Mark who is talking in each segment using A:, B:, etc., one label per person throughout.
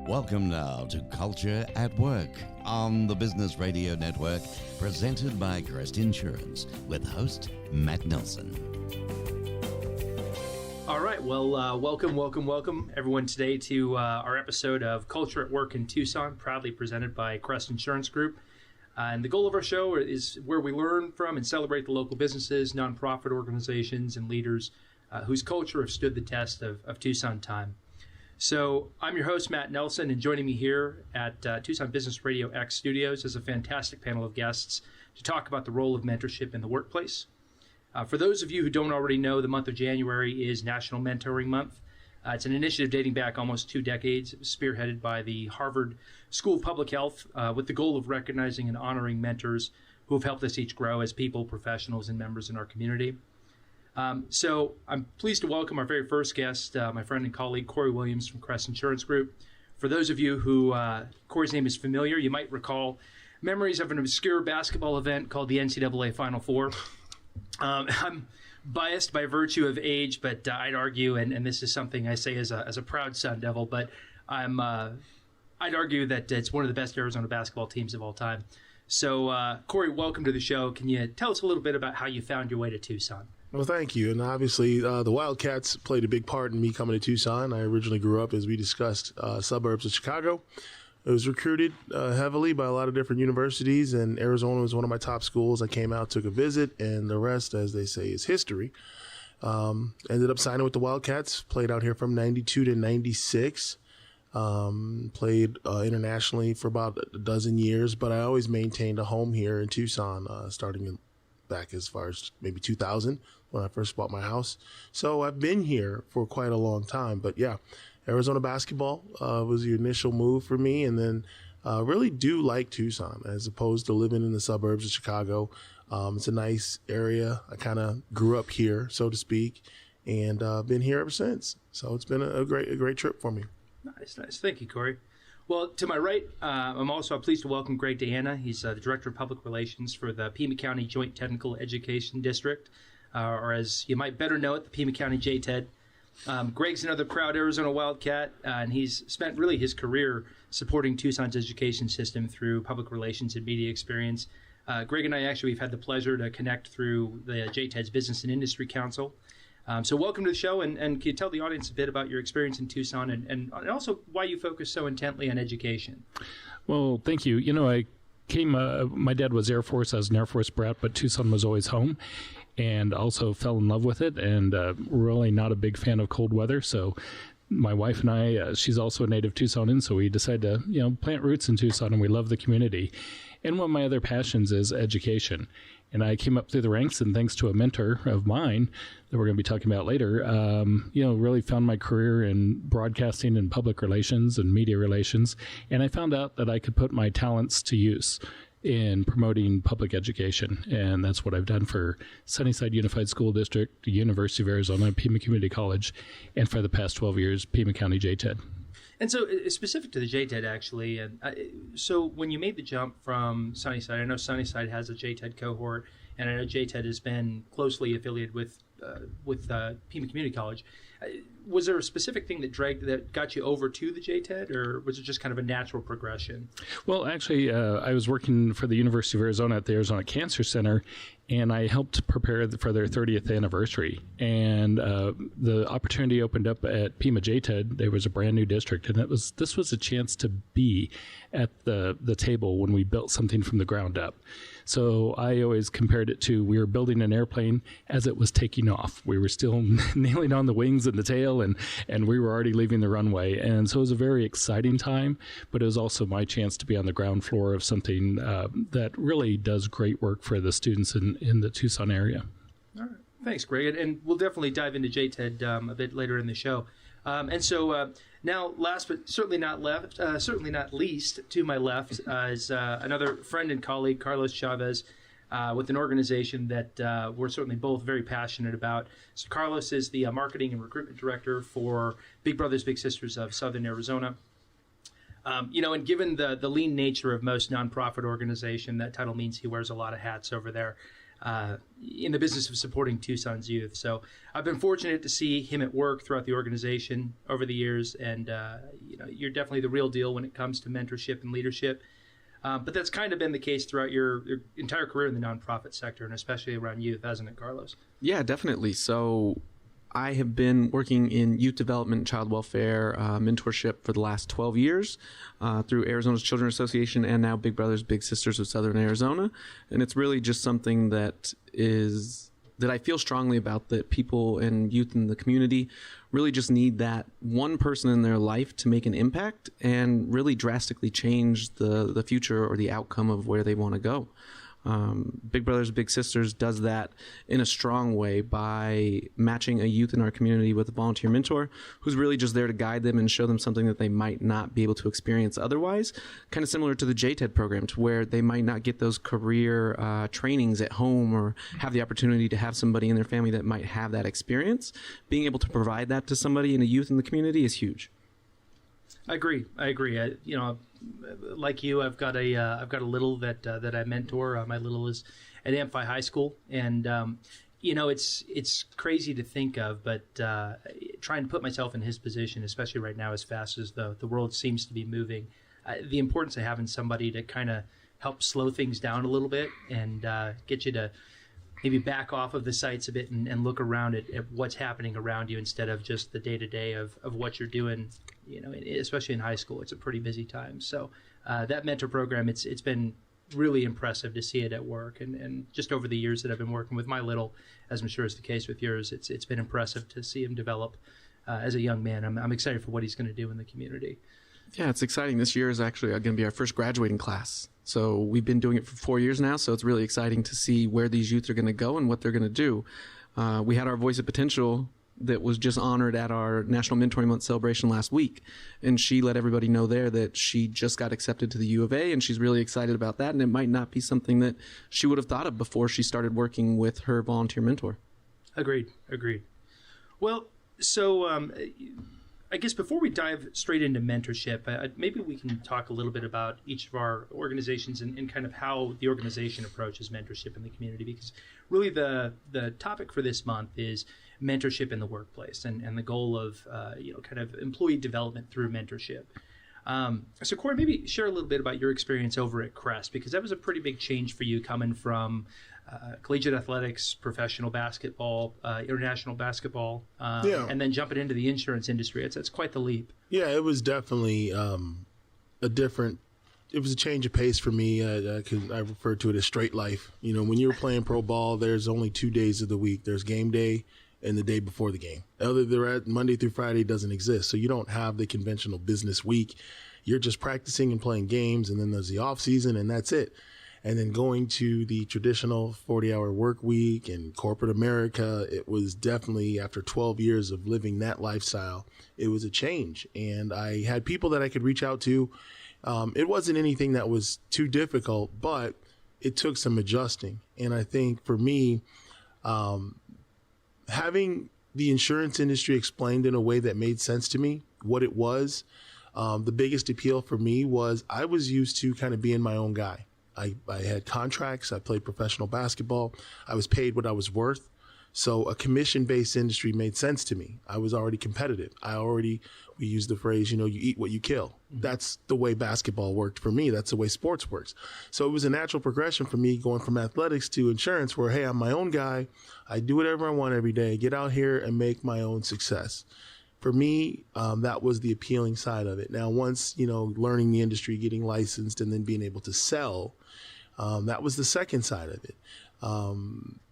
A: Welcome now to Culture at Work on the Business Radio Network, presented by Crest Insurance, with host Matt Nelson.
B: All right, well, welcome everyone today to our episode of Culture at Work in Tucson, proudly presented by Crest Insurance Group. And the goal of our show is where we learn from and celebrate the local businesses, nonprofit organizations, and leaders whose culture have stood the test of Tucson time. So I'm your host, Matt Nelson, and joining me here at Tucson Business RadioX studios is a fantastic panel of guests to talk about the role of mentorship in the workplace. For those of you who don't already know, the month of January is National Mentoring Month. It's an initiative dating back almost 2 decades. It was spearheaded by the Harvard School of Public Health with the goal of recognizing and honoring mentors who have helped us each grow as people, professionals, and members in our community. So I'm pleased to welcome our very first guest, my friend and colleague, Corey Williams from Crest Insurance Group. For those of you who Corey's name is familiar, you might recall memories of an obscure basketball event called the NCAA Final Four. I'm biased by virtue of age, but I'd argue, and this is something I say as a proud Sun Devil, but I'd argue that it's one of the best Arizona basketball teams of all time. So, Corey, welcome to the show. Can you tell us a little bit about how you found your way to Tucson?
C: Well, thank you. And obviously, the Wildcats played a big part in me coming to Tucson. I originally grew up, as we discussed, suburbs of Chicago. I was recruited heavily by a lot of different universities, and Arizona was one of my top schools. I came out, took a visit, and the rest, as they say, is history. Ended up signing with the Wildcats, played out here from 92 to 96. Played internationally for about a dozen years, but I always maintained a home here in Tucson, starting back as far as maybe 2000 when I first bought my house. So I've been here for quite a long time, but yeah, Arizona basketball was the initial move for me, and then really do like Tucson as opposed to living in the suburbs of Chicago. It's a nice area. I kind of grew up here, so to speak, and been here ever since. So it's been a great trip for me.
B: Nice. Thank you, Corey. Well, to my right, I'm also pleased to welcome Greg Deanna. He's the Director of Public Relations for the Pima County Joint Technical Education District, or as you might better know it, the Pima County JTED. Greg's another proud Arizona Wildcat, and he's spent really his career supporting Tucson's education system through public relations and media experience. Greg and I we've had the pleasure to connect through the JTED's Business and Industry Council. So welcome to the show, and can you tell the audience a bit about your experience in Tucson and also why you focus so intently on education?
D: Well, thank you. You know, I came, my dad was Air Force. I was an Air Force brat, but Tucson was always home, and also fell in love with it, and really not a big fan of cold weather. So my wife and I, she's also a native Tucsonan, so we decided to, plant roots in Tucson, and we love the community. And one of my other passions is education. And I came up through the ranks, and thanks to a mentor of mine that we're going to be talking about later, really found my career in broadcasting and public relations and media relations. And I found out that I could put my talents to use in promoting public education. And that's what I've done for Sunnyside Unified School District, the University of Arizona, Pima Community College, and for the past 12 years, Pima County JTED.
B: And so specific to the JTED, actually, so when you made the jump from Sunnyside, I know Sunnyside has a JTED cohort, and I know JTED has been closely affiliated with Pima Community College. Was there a specific thing that got you over to the JTED, or was it just kind of a natural progression? Well,
D: actually, I was working for the University of Arizona at the Arizona Cancer Center, and I helped prepare for their 30th anniversary. And the opportunity opened up at Pima JTED. There was a brand new district, and this was a chance to be at the table when we built something from the ground up. So I always compared it to, we were building an airplane as it was taking off. We were still nailing on the wings and the tail, and we were already leaving the runway. And so it was a very exciting time, but it was also my chance to be on the ground floor of something that really does great work for the students in the Tucson area.
B: All right. Thanks, Greg. And we'll definitely dive into JTED a bit later in the show. And so now, last but certainly not least, to my left is another friend and colleague, Carlos Chavez, with an organization that we're certainly both very passionate about. So Carlos is the Marketing and Recruitment Director for Big Brothers Big Sisters of Southern Arizona. And given the lean nature of most nonprofit organization, that title means he wears a lot of hats over there. in the business of supporting Tucson's youth. So I've been fortunate to see him at work throughout the organization over the years, and you're definitely the real deal when it comes to mentorship and leadership. But that's kind of been the case throughout your entire career in the nonprofit sector, and especially around youth, hasn't it, Carlos?
E: Yeah, definitely. So I have been working in youth development and child welfare mentorship for the last 12 years through Arizona's Children's Association and now Big Brothers Big Sisters of Southern Arizona. And it's really just something that I feel strongly about, that people and youth in the community really just need that one person in their life to make an impact and really drastically change the future or the outcome of where they want to go. Big Brothers Big Sisters does that in a strong way by matching a youth in our community with a volunteer mentor who's really just there to guide them and show them something that they might not be able to experience otherwise. Kind of similar to the JTED program, to where they might not get those career trainings at home or have the opportunity to have somebody in their family that might have that experience. Being able to provide that to somebody in a youth in the community is huge.
B: I agree. Like you, I've got a little that I mentor. My little is at Amphi High School, and it's crazy to think of, but trying to put myself in his position, especially right now, as fast as the world seems to be moving, the importance of having somebody to kind of help slow things down a little bit and get you to maybe back off of the sites a bit and look around at what's happening around you instead of just the day-to-day of what you're doing, especially in high school. It's a pretty busy time. So that mentor program, it's been really impressive to see it at work. And just over the years that I've been working with my little, as I'm sure is the case with yours, it's been impressive to see him develop as a young man. I'm excited for what he's going to do in the community.
E: Yeah, it's exciting. This year is actually going to be our first graduating class. So we've been doing it for 4 years now, so it's really exciting to see where these youth are going to go and what they're going to do. We had our Voice of Potential that was just honored at our National Mentoring Month celebration last week, and she let everybody know there that she just got accepted to the U of A, and she's really excited about that, and it might not be something that she would have thought of before she started working with her volunteer mentor.
B: Agreed. Well, so I guess before we dive straight into mentorship, maybe we can talk a little bit about each of our organizations and kind of how the organization approaches mentorship in the community, because really the topic for this month is mentorship in the workplace and the goal of kind of employee development through mentorship. So Corey, maybe share a little bit about your experience over at Crest, because that was a pretty big change for you coming from collegiate athletics, professional basketball, international basketball, and then jumping into the insurance industry. It's quite the leap.
C: Yeah, it was definitely it was a change of pace for me. I refer to it as straight life. When you're playing pro ball, there's only 2 days of the week. There's game day and the day before the game. Other than that, Monday through Friday doesn't exist. So you don't have the conventional business week. You're just practicing and playing games, and then there's the off season, and that's it. And then going to the traditional 40-hour work week and corporate America, it was definitely, after 12 years of living that lifestyle, it was a change. And I had people that I could reach out to. It wasn't anything that was too difficult, but it took some adjusting. And I think for me, having the insurance industry explained in a way that made sense to me, what it was, the biggest appeal for me was I was used to kind of being my own guy. I had contracts. I played professional basketball. I was paid what I was worth. So a commission-based industry made sense to me. I was already competitive. We use the phrase, you eat what you kill. Mm-hmm. That's the way basketball worked for me. That's the way sports works. So it was a natural progression for me going from athletics to insurance where, hey, I'm my own guy. I do whatever I want every day, get out here and make my own success. For me, that was the appealing side of it. Now, once, learning the industry, getting licensed, and then being able to sell, that was the second side of it.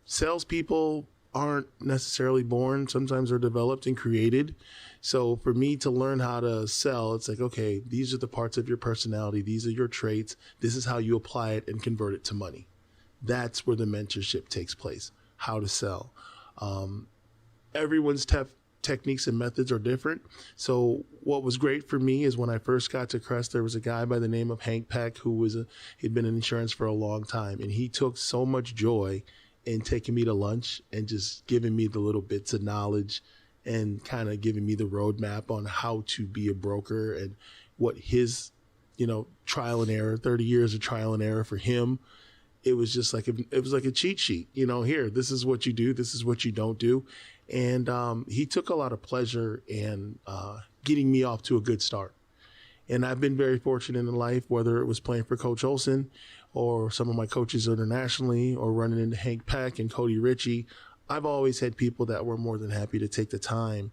C: Salespeople aren't necessarily born. Sometimes they're developed and created. So for me to learn how to sell, it's like, okay, these are the parts of your personality. These are your traits. This is how you apply it and convert it to money. That's where the mentorship takes place, how to sell. Everyone's techniques and methods are different. So what was great for me is when I first got to Crest, there was a guy by the name of Hank Peck who he'd been in insurance for a long time. And he took so much joy in taking me to lunch and just giving me the little bits of knowledge and kind of giving me the roadmap on how to be a broker and what his, trial and error, 30 years of trial and error for him it was just like it was like a cheat sheet. Here, this is what you do, this is what you don't do. And he took a lot of pleasure in getting me off to a good start. And I've been very fortunate in life, whether it was playing for Coach Olson or some of my coaches internationally or running into Hank Peck and Cody Ritchie. I've always had people that were more than happy to take the time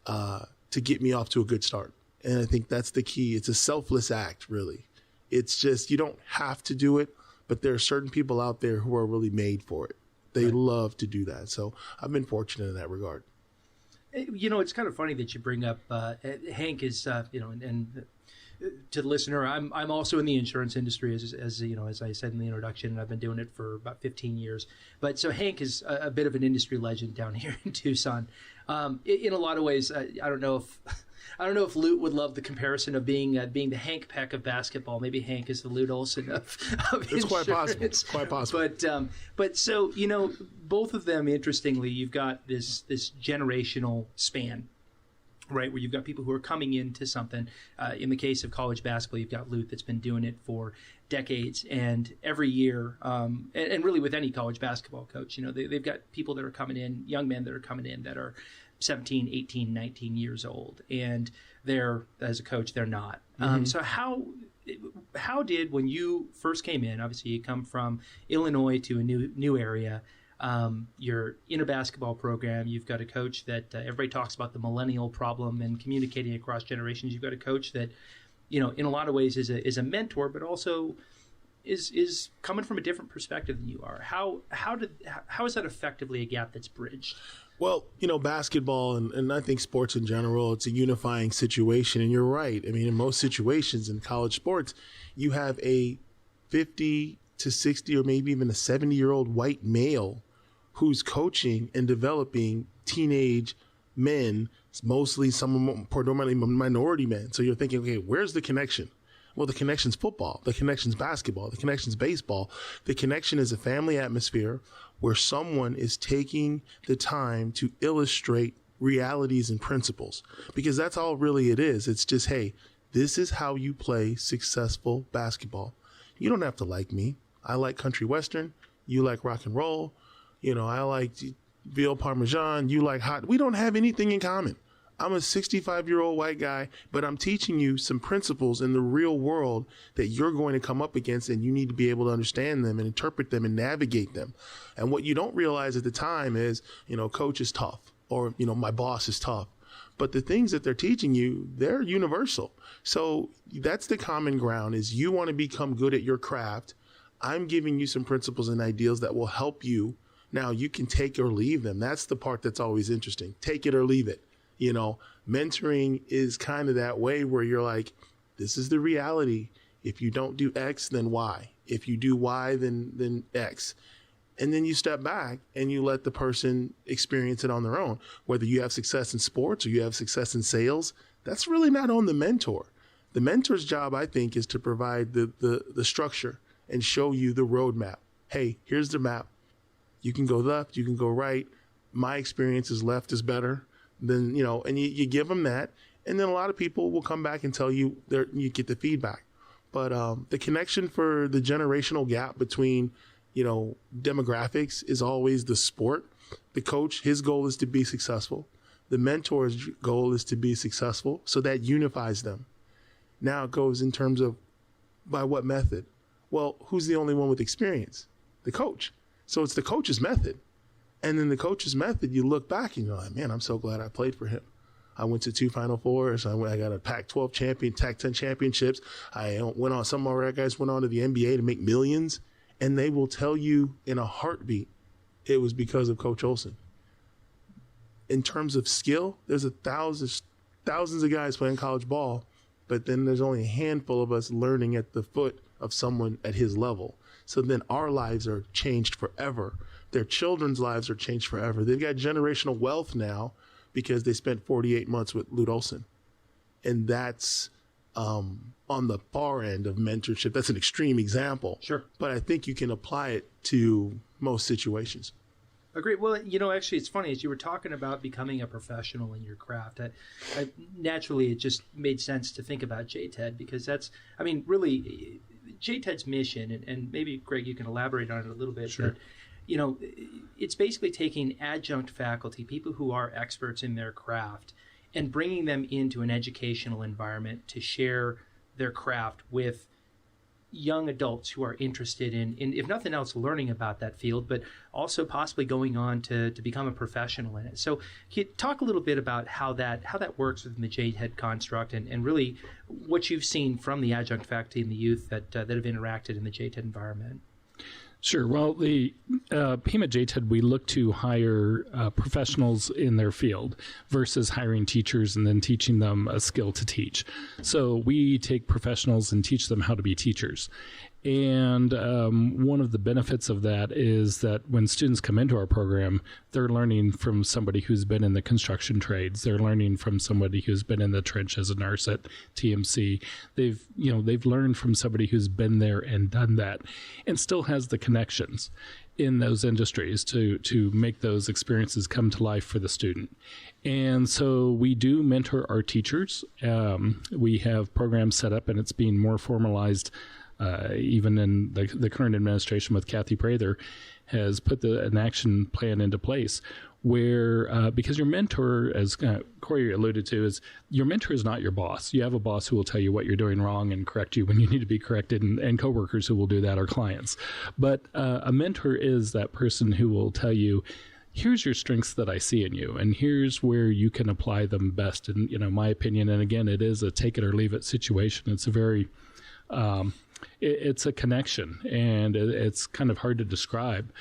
C: to get me off to a good start. And I think that's the key. It's a selfless act, really. It's just, you don't have to do it, but there are certain people out there who are really made for it. They love to do that. So I've been fortunate in that regard.
B: It's kind of funny that you bring up Hank is, and to the listener, I'm also in the insurance industry as I said in the introduction, and I've been doing it for about 15 years. But so Hank is a bit of an industry legend down here in Tucson. In a lot of ways, I don't know if Lute would love the comparison of being the Hank Peck of basketball. Maybe Hank is the Lute Olson of
C: it's
B: insurance.
C: Quite possible.
B: But so both of them, interestingly, you've got this generational span, right, where you've got people who are coming into something. In the case of college basketball, you've got Lute that's been doing it for decades, and every year, and really with any college basketball coach, they've got people that are coming in, young men that are coming in that are 17, 18, 19 years old, and they're, as a coach, they're not. So how did, when you first came in, obviously you come from Illinois to a new area, you're in a basketball program, you've got a coach that everybody talks about the millennial problem and communicating across generations. You've got a coach that, in a lot of ways is a mentor, but also is coming from a different perspective than you are. How is that effectively a gap that's bridged?
C: Well, basketball and I think sports in general, it's a unifying situation. And you're right. I mean, in most situations in college sports, you have a 50 to 60 or maybe even a 70-year-old white male who's coaching and developing teenage men, mostly some predominantly minority men. So you're thinking, okay, where's the connection? Well, the connection's football, the connection's basketball, the connection's baseball. The connection is a family atmosphere where someone is taking the time to illustrate realities and principles, because that's all really it is. It's just, hey, this is how you play successful basketball. You don't have to like me. I like country western. You like rock and roll. I like veal parmesan. You like hot. We don't have anything in common. I'm a 65-year-old white guy, but I'm teaching you some principles in the real world that you're going to come up against, and you need to be able to understand them and interpret them and navigate them. And what you don't realize at the time is, coach is tough, or, my boss is tough. But the things that they're teaching you, they're universal. So that's the common ground, is you want to become good at your craft. I'm giving you some principles and ideals that will help you. Now, you can take or leave them. That's the part that's always interesting. Take it or leave it. Mentoring is kind of that way where you're like, this is the reality. If you don't do X, then Y. If you do Y, then X. And then you step back and you let the person experience it on their own. Whether you have success in sports or you have success in sales, that's really not on the mentor. The mentor's job, I think, is to provide the structure and show you the roadmap. Hey, here's the map. You can go left, you can go right. My experience is left is better. Then, and you give them that. And then a lot of people will come back and tell you, you get the feedback. But the connection for the generational gap between, demographics is always the sport. The coach, his goal is to be successful. The mentor's goal is to be successful. So that unifies them. Now it goes in terms of by what method? Well, who's the only one with experience? The coach. So it's the coach's method. And then the coach's method, you look back and you're like, man, I'm so glad I played for him. I went to 2 Final Fours. I got a Pac-12 champion, Pac-10 championships. Some of our guys went on to the NBA to make millions. And they will tell you in a heartbeat, it was because of Coach Olson. In terms of skill, there's thousands of guys playing college ball, but then there's only a handful of us learning at the foot of someone at his level. So then our lives are changed forever. Their children's lives are changed forever. They've got generational wealth now because they spent 48 months with Lute Olson. And that's on the far end of mentorship. That's an extreme example.
B: Sure. But
C: I think you can apply it to most situations.
B: Agreed. Well, actually, it's funny. As you were talking about becoming a professional in your craft, naturally, it just made sense to think about JTED, because really, JTED's mission, and maybe, Greg, you can elaborate on it a little bit.
D: Sure.
B: But, it's basically taking adjunct faculty, people who are experts in their craft, and bringing them into an educational environment to share their craft with young adults who are interested in, if nothing else, learning about that field, but also possibly going on to become a professional in it. So can you talk a little bit about how that works within the JTED construct, and really what you've seen from the adjunct faculty and the youth that have interacted in the JTED environment?
D: Sure. Well, the PEMA JTED, we look to hire professionals in their field versus hiring teachers and then teaching them a skill to teach. So we take professionals and teach them how to be teachers. And one of the benefits of that is that when students come into our program, they're learning from somebody who's been in the construction trades. They're learning from somebody who's been in the trench as a nurse at TMC. They've learned from somebody who's been there and done that and still has the connections in those industries to make those experiences come to life for the student. And so we do mentor our teachers. We have programs set up, and it's being more formalized even in the current administration with Kathy Prather has put an action plan into place where, because your mentor, as Corey alluded to, is your mentor is not your boss. You have a boss who will tell you what you're doing wrong and correct you when you need to be corrected, and coworkers who will do that, or clients. But a mentor is that person who will tell you, here's your strengths that I see in you, and here's where you can apply them best. And, my opinion, and again, it is a take it or leave it situation. It's a very, it's a connection, and it's kind of hard to describe.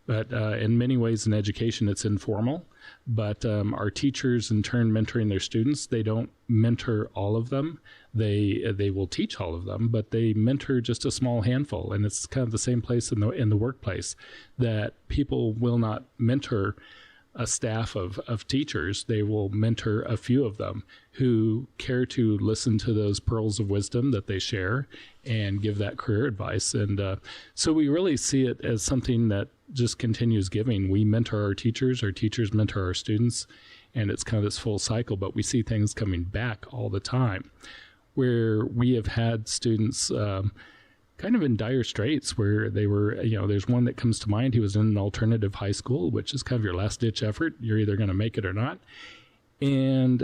D: But in many ways in education, it's informal. But our teachers, in turn, mentoring their students, they don't mentor all of them. They will teach all of them, but they mentor just a small handful. And it's kind of the same place in the workplace, that people will not mentor a staff of teachers. They will mentor a few of them who care to listen to those pearls of wisdom that they share and give that career advice. And so we really see it as something that just continues giving. We mentor our teachers mentor our students, and it's kind of this full cycle. But we see things coming back all the time where we have had students kind of in dire straits, where they were, there's one that comes to mind. He was in an alternative high school, which is kind of your last ditch effort. You're either going to make it or not. And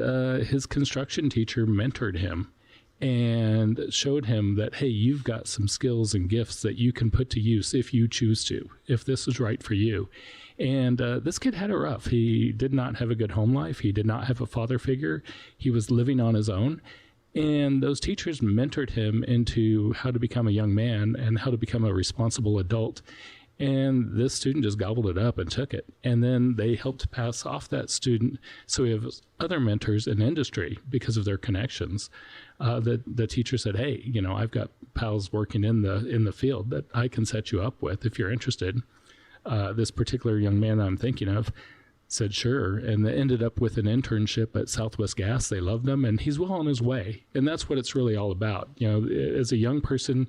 D: his construction teacher mentored him and showed him that, hey, you've got some skills and gifts that you can put to use if you choose to, if this is right for you. And this kid had it rough. He did not have a good home life. He did not have a father figure. He was living on his own. And those teachers mentored him into how to become a young man and how to become a responsible adult. And this student just gobbled it up and took it. And then they helped pass off that student. So we have other mentors in industry because of their connections. The teacher said, hey, I've got pals working in the field that I can set you up with if you're interested. This particular young man that I'm thinking of said, sure. And they ended up with an internship at Southwest Gas. They loved him, and he's well on his way. And that's what it's really all about. As a young person,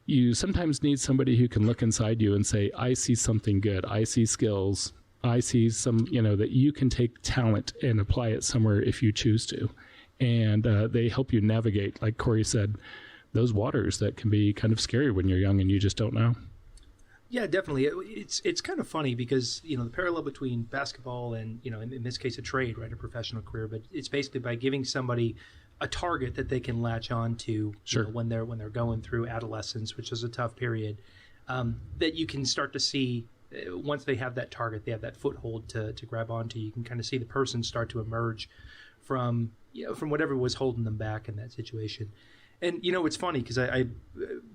D: you sometimes need somebody who can look inside you and say, I see something good. I see skills. I see some, that you can take talent and apply it somewhere if you choose to. And they help you navigate, like Corey said, those waters that can be kind of scary when you're young and you just don't know.
B: Yeah, definitely. It's kind of funny because, the parallel between basketball and, in this case, a trade, right, a professional career, but it's basically by giving somebody a target that they can latch on to
D: sure.
B: When they're going through adolescence, which is a tough period, that you can start to see once they have that target, they have that foothold to grab onto. You can kind of see the person start to emerge from whatever was holding them back in that situation. And, it's funny because I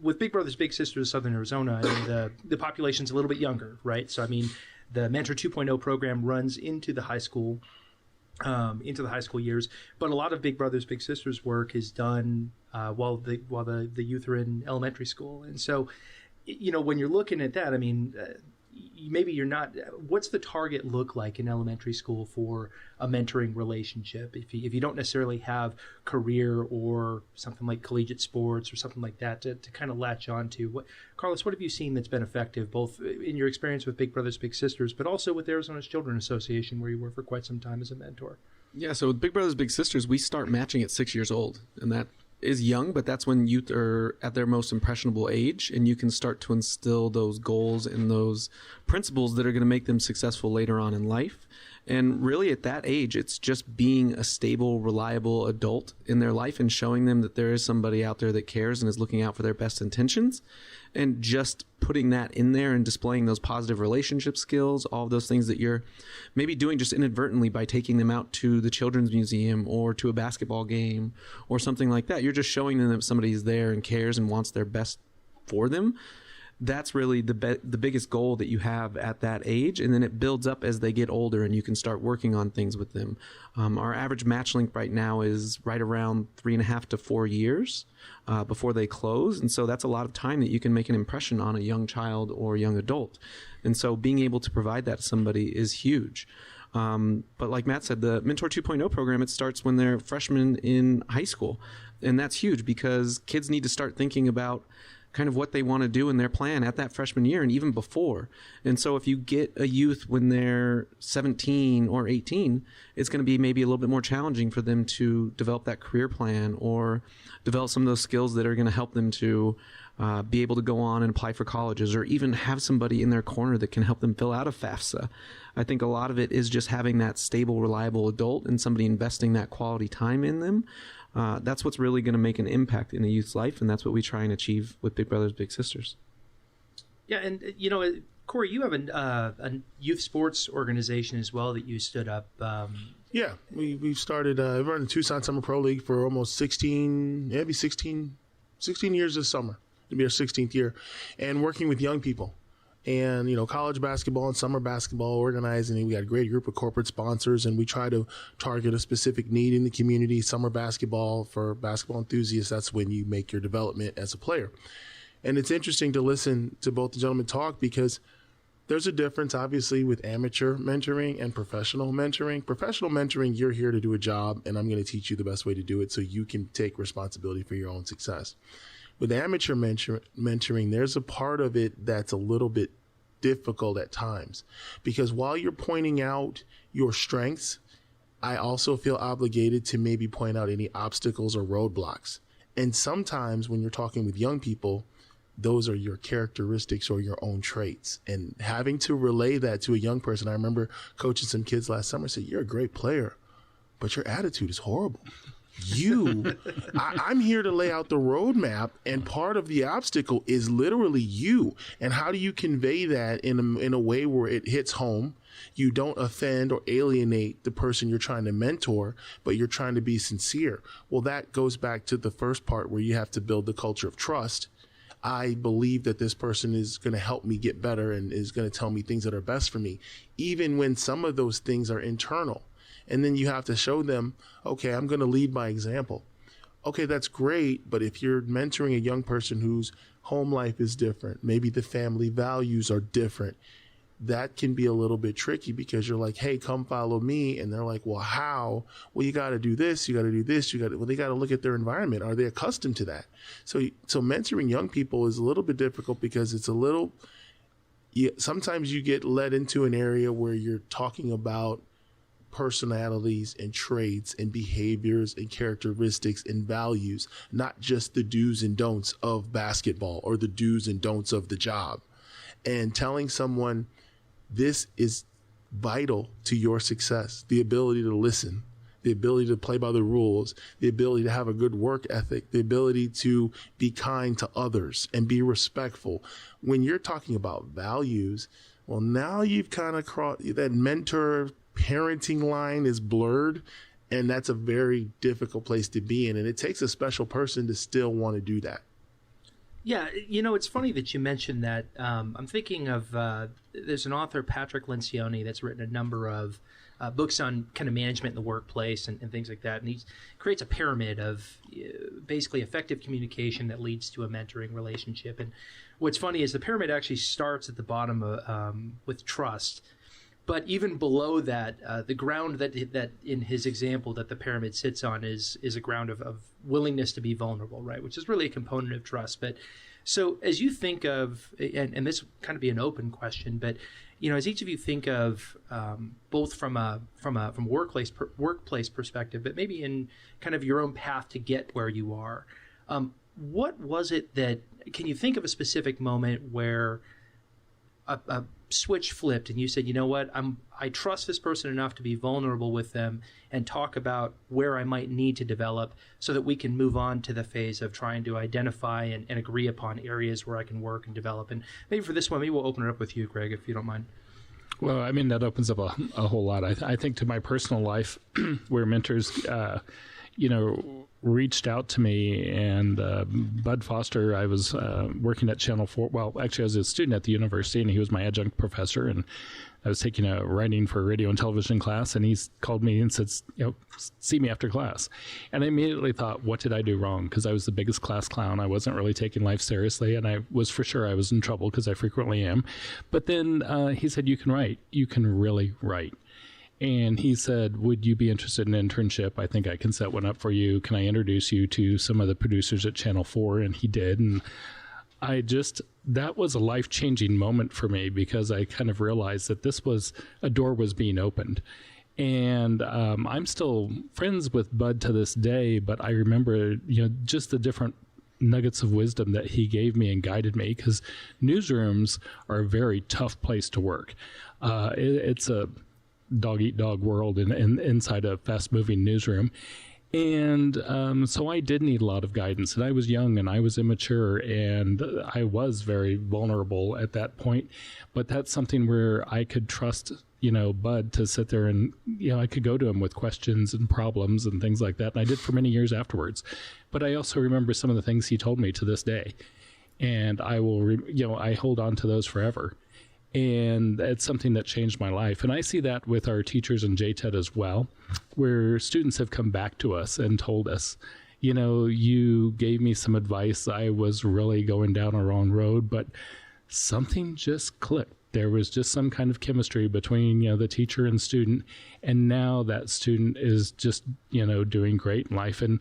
B: with Big Brothers Big Sisters of Southern Arizona, the population's a little bit younger, right? So, the Mentor 2.0 program runs into the high school years, but a lot of Big Brothers Big Sisters work is done while the youth are in elementary school. And so, when you're looking at that, maybe you're not. What's the target look like in elementary school for a mentoring relationship? If you don't necessarily have career or something like collegiate sports or something like that to kind of latch on to. Carlos, what have you seen that's been effective, both in your experience with Big Brothers Big Sisters, but also with Arizona's Children's Association, where you were for quite some time as a mentor?
E: Yeah, so with Big Brothers Big Sisters, we start matching at 6 years old, and that is young, but that's when youth are at their most impressionable age, and you can start to instill those goals and those principles that are going to make them successful later on in life. And really at that age, it's just being a stable, reliable adult in their life and showing them that there is somebody out there that cares and is looking out for their best intentions. And just putting that in there and displaying those positive relationship skills, all of those things that you're maybe doing just inadvertently by taking them out to the children's museum or to a basketball game or something like that. You're just showing them that somebody is there and cares and wants their best for them. That's really the biggest goal that you have at that age, and then it builds up as they get older, and you can start working on things with them. Our average match length right now is right around 3.5 to 4 years before they close, and so that's a lot of time that you can make an impression on a young child or young adult. And so being able to provide that to somebody is huge. But like Matt said, the Mentor 2.0 program, it starts when they're freshmen in high school, and that's huge because kids need to start thinking about kind of what they want to do in their plan at that freshman year and even before. And so if you get a youth when they're 17 or 18, it's going to be maybe a little bit more challenging for them to develop that career plan or develop some of those skills that are going to help them to be able to go on and apply for colleges or even have somebody in their corner that can help them fill out a FAFSA. I think a lot of it is just having that stable, reliable adult and somebody investing that quality time in them. That's what's really going to make an impact in a youth's life, and that's what we try and achieve with Big Brothers Big Sisters.
B: Yeah, and Corey, you have a youth sports organization as well that you stood up.
C: Yeah, we've started we're in the Tucson Summer Pro League for almost 16 years this summer. It'll be our 16th year, and working with young people. And, college basketball and summer basketball organizing. We got a great group of corporate sponsors, and we try to target a specific need in the community. Summer basketball for basketball enthusiasts, that's when you make your development as a player. And it's interesting to listen to both the gentlemen talk because there's a difference, obviously, with amateur mentoring and professional mentoring. Professional mentoring, you're here to do a job, and I'm going to teach you the best way to do it so you can take responsibility for your own success. With amateur mentoring, there's a part of it that's a little bit difficult at times because while you're pointing out your strengths, I also feel obligated to maybe point out any obstacles or roadblocks. And sometimes when you're talking with young people, those are your characteristics or your own traits. And having to relay that to a young person, I remember coaching some kids last summer, said, "You're a great player, but your attitude is horrible. I'm here to lay out the roadmap, and part of the obstacle is literally you. And how do you convey that in a way where it hits home? You don't offend or alienate the person you're trying to mentor, but you're trying to be sincere." Well, that goes back to the first part where you have to build the culture of trust. I believe that this person is going to help me get better and is going to tell me things that are best for me, even when some of those things are internal. And then you have to show them, okay, I'm going to lead by example. Okay, that's great, but if you're mentoring a young person whose home life is different, maybe the family values are different, that can be a little bit tricky because you're like, "Hey, come follow me." And they're like, "Well, how?" "Well, you got to do this, you got to do this, they got to look at their environment. Are they accustomed to that?" So mentoring young people is a little bit difficult because it's sometimes you get led into an area where you're talking about personalities and traits and behaviors and characteristics and values, not just the do's and don'ts of basketball or the do's and don'ts of the job. And telling someone this is vital to your success, the ability to listen, the ability to play by the rules, the ability to have a good work ethic, the ability to be kind to others and be respectful. When you're talking about values, well, now you've kind of crossed that mentor parenting line is blurred, and that's a very difficult place to be in. And it takes a special person to still want to do that.
B: Yeah, it's funny that you mentioned that. I'm thinking of there's an author, Patrick Lencioni, that's written a number of books on kind of management in the workplace and things like that. And he creates a pyramid of basically effective communication that leads to a mentoring relationship. And what's funny is the pyramid actually starts at the bottom with trust, But even below that, the ground that in his example that the pyramid sits on is a ground of willingness to be vulnerable, right? Which is really a component of trust. But so as you think of, and this kind of be an open question, but as each of you think of both from workplace perspective, but maybe in kind of your own path to get where you are, what was it that? Can you think of a specific moment where a switch flipped and you said, you know what, I trust this person enough to be vulnerable with them and talk about where I might need to develop so that we can move on to the phase of trying to identify and agree upon areas where I can work and develop. And maybe for this one, maybe we'll open it up with you, Greg, if you don't mind.
D: Well, I mean, that opens up a whole lot. I think to my personal life where mentors, reached out to me, and Bud Foster, I was working at Channel 4. Well, actually, I was a student at the university, and he was my adjunct professor, and I was taking a writing for radio and television class, and he called me and said, see me after class. And I immediately thought, what did I do wrong? Because I was the biggest class clown. I wasn't really taking life seriously, and I was for sure I was in trouble, because I frequently am. But then he said, you can write. You can really write. And he said, would you be interested in an internship? I think I can set one up for you. Can I introduce you to some of the producers at Channel 4? And he did. And that was a life-changing moment for me, because I kind of realized that a door was being opened. And I'm still friends with Bud to this day, but I remember, just the different nuggets of wisdom that he gave me and guided me, because newsrooms are a very tough place to work. It's a dog-eat-dog world inside a fast-moving newsroom. And so I did need a lot of guidance. And I was young and I was immature, and I was very vulnerable at that point. But that's something where I could trust, Bud to sit there and, I could go to him with questions and problems and things like that. And I did for many years afterwards. But I also remember some of the things he told me to this day. And I will, I hold on to those forever. And it's something that changed my life. And I see that with our teachers in JTED as well, where students have come back to us and told us, you gave me some advice. I was really going down a wrong road, but something just clicked. There was just some kind of chemistry between, the teacher and student. And now that student is just, doing great in life. And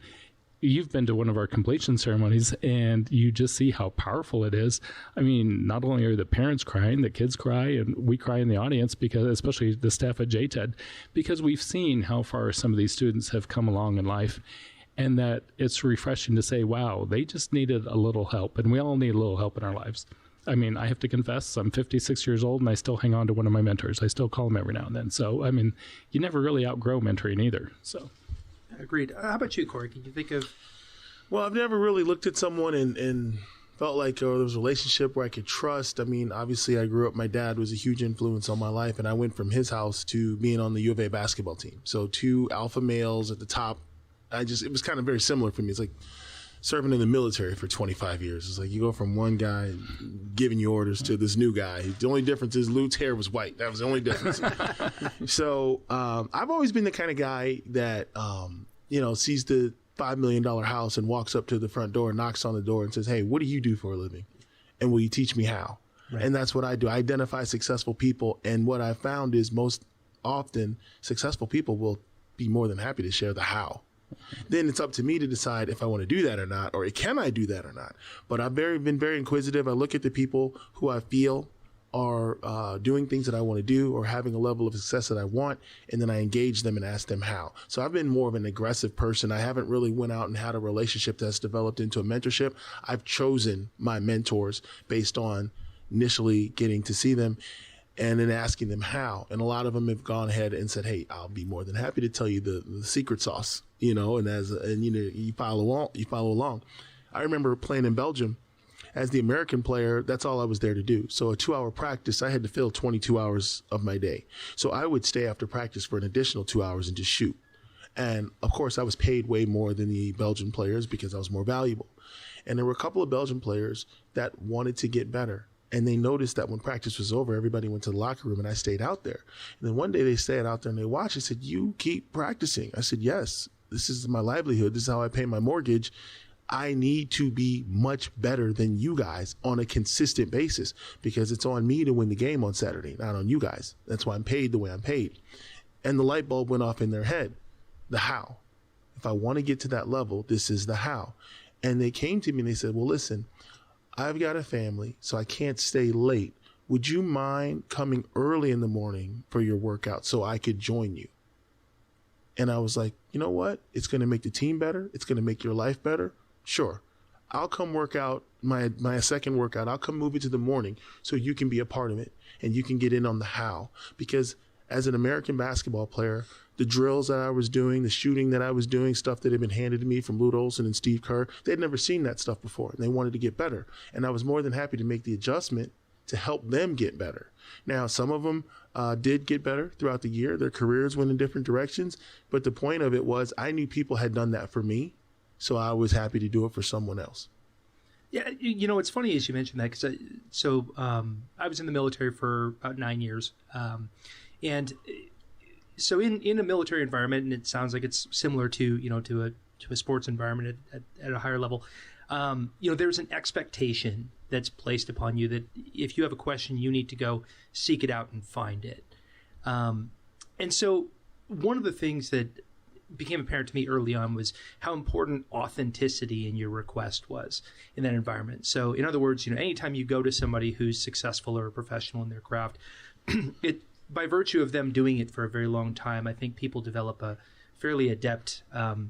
D: you've been to one of our completion ceremonies, and you just see how powerful it is. I mean, not only are the parents crying, the kids cry, and we cry in the audience, because, especially the staff at JTED, because we've seen how far some of these students have come along in life, and that it's refreshing to say, wow, they just needed a little help, and we all need a little help in our lives. I mean, I have to confess, I'm 56 years old, and I still hang on to one of my mentors. I still call him every now and then. So, I mean, you never really outgrow mentoring either, so...
B: Agreed. How about you, Corey? Can you think of...
C: Well, I've never really looked at someone and felt like there was a relationship where I could trust. I mean, obviously, I grew up, my dad was a huge influence on my life, and I went from his house to being on the U of A basketball team. So 2 alpha males at the top. It was kind of very similar for me. It's like serving in the military for 25 years. It's like you go from one guy giving you orders to this new guy. The only difference is Lute's hair was white. That was the only difference. So I've always been the kind of guy that, sees the $5 million house and walks up to the front door, knocks on the door and says, hey, what do you do for a living? And will you teach me how? Right. And that's what I do. I identify successful people. And what I found is most often successful people will be more than happy to share the how. Then it's up to me to decide if I want to do that or not, or can I do that or not. But I've been very inquisitive. I look at the people who I feel are doing things that I want to do or having a level of success that I want, and then I engage them and ask them how. So I've been more of an aggressive person. I haven't really went out and had a relationship that's developed into a mentorship. I've chosen my mentors based on initially getting to see them and then asking them how. And a lot of them have gone ahead and said, hey, I'll be more than happy to tell you the secret sauce, and you follow along. I remember playing in Belgium as the American player. That's all I was there to do. So a 2-hour practice, I had to fill 22 hours of my day. So I would stay after practice for an additional 2 hours and just shoot. And of course I was paid way more than the Belgian players because I was more valuable. And there were a couple of Belgian players that wanted to get better. And they noticed that when practice was over, everybody went to the locker room and I stayed out there. And then one day they stayed out there and they watched and said, you keep practicing. I said, yes, this is my livelihood. This is how I pay my mortgage. I need to be much better than you guys on a consistent basis because it's on me to win the game on Saturday, not on you guys. That's why I'm paid the way I'm paid. And the light bulb went off in their head. The how. If I want to get to that level, this is the how. And they came to me and they said, well, listen, I've got a family, so I can't stay late. Would you mind coming early in the morning for your workout so I could join you? And I was like, you know what? It's going to make the team better. It's going to make your life better. Sure. I'll come work out my second workout. I'll come move it to the morning so you can be a part of it and you can get in on the how. Because as an American basketball player, the drills that I was doing, the shooting that I was doing, stuff that had been handed to me from Lute Olson and Steve Kerr, they'd never seen that stuff before and they wanted to get better. And I was more than happy to make the adjustment to help them get better. Now, some of them did get better throughout the year. Their careers went in different directions. But the point of it was I knew people had done that for me. So I was happy to do it for someone else.
B: Yeah, it's funny as you mentioned that because I was in the military for about 9 years, and so in a military environment, and it sounds like it's similar to a sports environment at a higher level. There's an expectation that's placed upon you that if you have a question, you need to go seek it out and find it. And so one of the things that became apparent to me early on was how important authenticity in your request was in that environment. So in other words, anytime you go to somebody who's successful or a professional in their craft, by virtue of them doing it for a very long time, I think people develop a fairly adept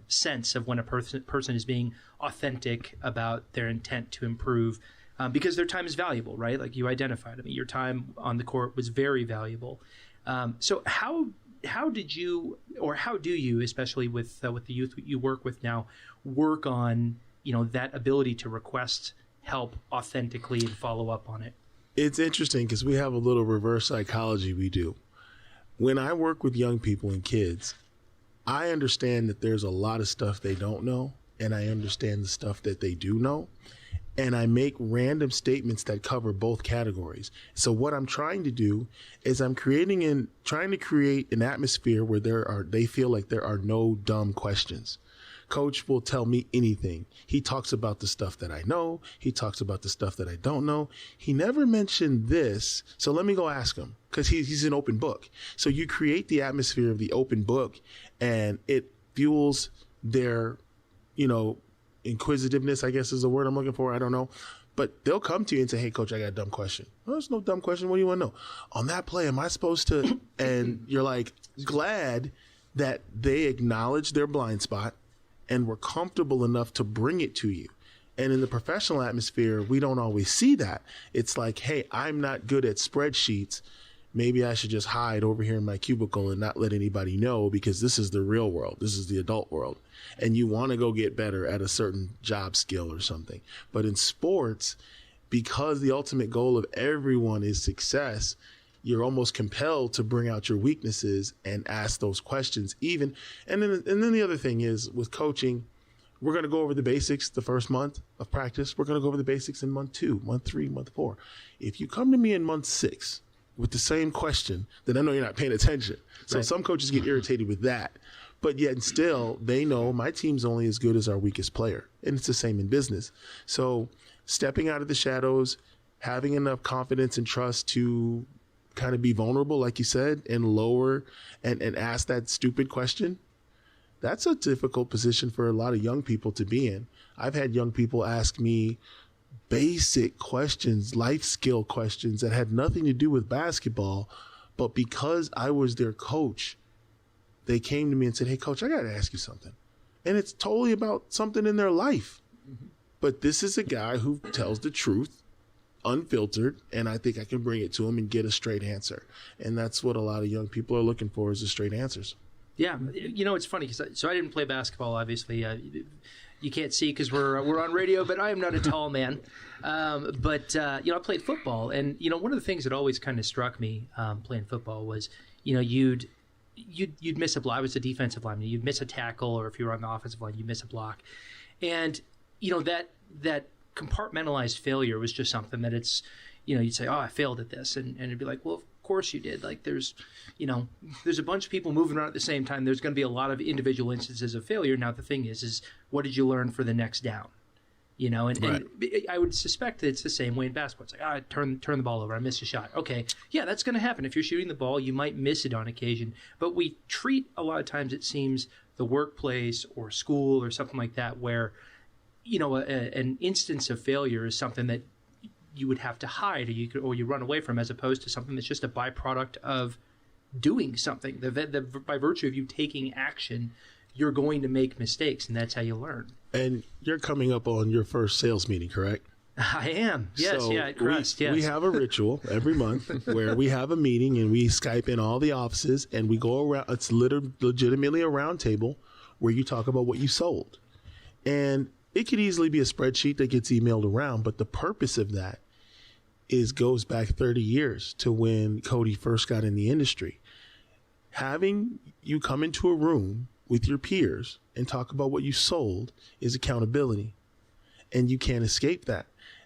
B: sense of when a person is being authentic about their intent to improve because their time is valuable, right? Like you identified. I mean, your time on the court was very valuable. So how did you, or how do you, especially with the youth you work with now, work on that ability to request help authentically and follow up on it?
C: It's interesting because we have a little reverse psychology we do. When I work with young people and kids, I understand that there's a lot of stuff they don't know, and I understand the stuff that they do know. And I make random statements that cover both categories. So what I'm trying to do is I'm trying to create an atmosphere where they feel like there are no dumb questions. Coach will tell me anything. He talks about the stuff that I know. He talks about the stuff that I don't know. He never mentioned this, so let me go ask him because he's an open book. So you create the atmosphere of the open book, and it fuels their, inquisitiveness, I guess is the word I'm looking for. I don't know. But they'll come to you and say, hey, coach, I got a dumb question. Oh, there's no dumb question. What do you want to know? On that play, am I supposed to? And you're like glad that they acknowledge their blind spot and were comfortable enough to bring it to you. And in the professional atmosphere, we don't always see that. It's like, hey, I'm not good at spreadsheets. Maybe I should just hide over here in my cubicle and not let anybody know because this is the real world. This is the adult world. And you want to go get better at a certain job skill or something. But in sports, because the ultimate goal of everyone is success, you're almost compelled to bring out your weaknesses and ask those questions even. And then the other thing is with coaching, we're going to go over the basics the first month of practice. We're going to go over the basics in month 2, month 3, month 4. If you come to me in month 6 with the same question, then I know you're not paying attention. So right. Some coaches get irritated with that. But yet still, they know my team's only as good as our weakest player. And it's the same in business. So stepping out of the shadows, having enough confidence and trust to kind of be vulnerable, like you said, and lower and ask that stupid question, that's a difficult position for a lot of young people to be in. I've had young people ask me basic questions, life skill questions that had nothing to do with basketball, but because I was their coach, they came to me and said, hey, coach, I got to ask you something. And it's totally about something in their life. Mm-hmm. But this is a guy who tells the truth, unfiltered, and I think I can bring it to him and get a straight answer. And that's what a lot of young people are looking for, is the straight answers. Yeah.
B: It's funny because I didn't play basketball, obviously. You can't see because we're on radio, but I am not a tall man. But I played football. And, one of the things that always kind of struck me playing football was, you'd miss a block. I was a defensive lineman. You'd miss a tackle, or if you were on the offensive line, you'd miss a block. And, that compartmentalized failure was just something that it's, you'd say, oh, I failed at this. And it'd be like, well, of course you did. Like there's a bunch of people moving around at the same time. There's going to be a lot of individual instances of failure. Now, the thing is what did you learn for the next down? and I would suspect that it's the same way in basketball. It's like, I turn the ball over, I missed a shot. Okay, yeah, that's going to happen. If you're shooting the ball, you might miss it on occasion. But we treat, a lot of times, it seems, the workplace or school or something like that, where, an instance of failure is something that you would have to hide or you run away from, as opposed to something that's just a byproduct of doing something. By virtue of you taking action, you're going to make mistakes, and that's how you learn. And
C: you're coming up on your first sales meeting, correct?
B: I am. Yes,
C: so
B: at Crest, yes.
C: We have a ritual every month where we have a meeting and we Skype in all the offices and we go around. It's legitimately a round table where you talk about what you sold. And it could easily be a spreadsheet that gets emailed around, but the purpose of that goes back 30 years to when Cody first got in the industry. Having you come into a room with your peers and talk about what you sold is accountability, and you can't escape that.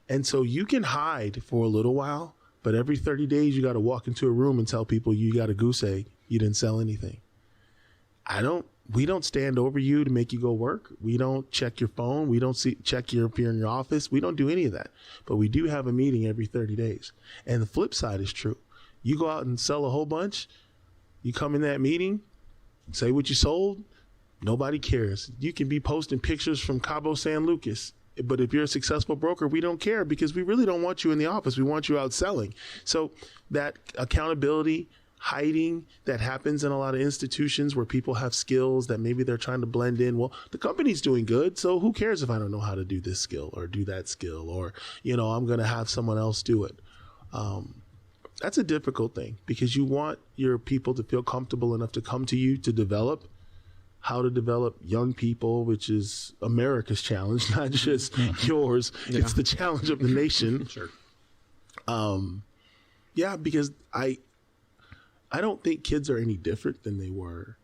C: And so you can hide for a little while, but every 30 days you got to walk into a room and tell people you got a goose egg, you didn't sell anything. We don't stand over you to make you go work. We don't check your phone. We don't check if you're in your office. We don't do any of that. But we do have a meeting every 30 days. And the flip side is true. You go out and sell a whole bunch. You come in that meeting, say what you sold. Nobody cares. You can be posting pictures from Cabo San Lucas. But if you're a successful broker, we don't care because we really don't want you in the office. We want you out selling. So that accountability, hiding that happens in a lot of institutions where people have skills that maybe they're trying to blend in. Well, the company's doing good, so who cares if I don't know how to do this skill or do that skill, or, I'm going to have someone else do it. That's a difficult thing because you want your people to feel comfortable enough to come to you to develop how to develop young people, which is America's challenge, not just yours. Yeah. It's the challenge of the nation.
B: Sure.
C: Because I don't think kids are any different than they were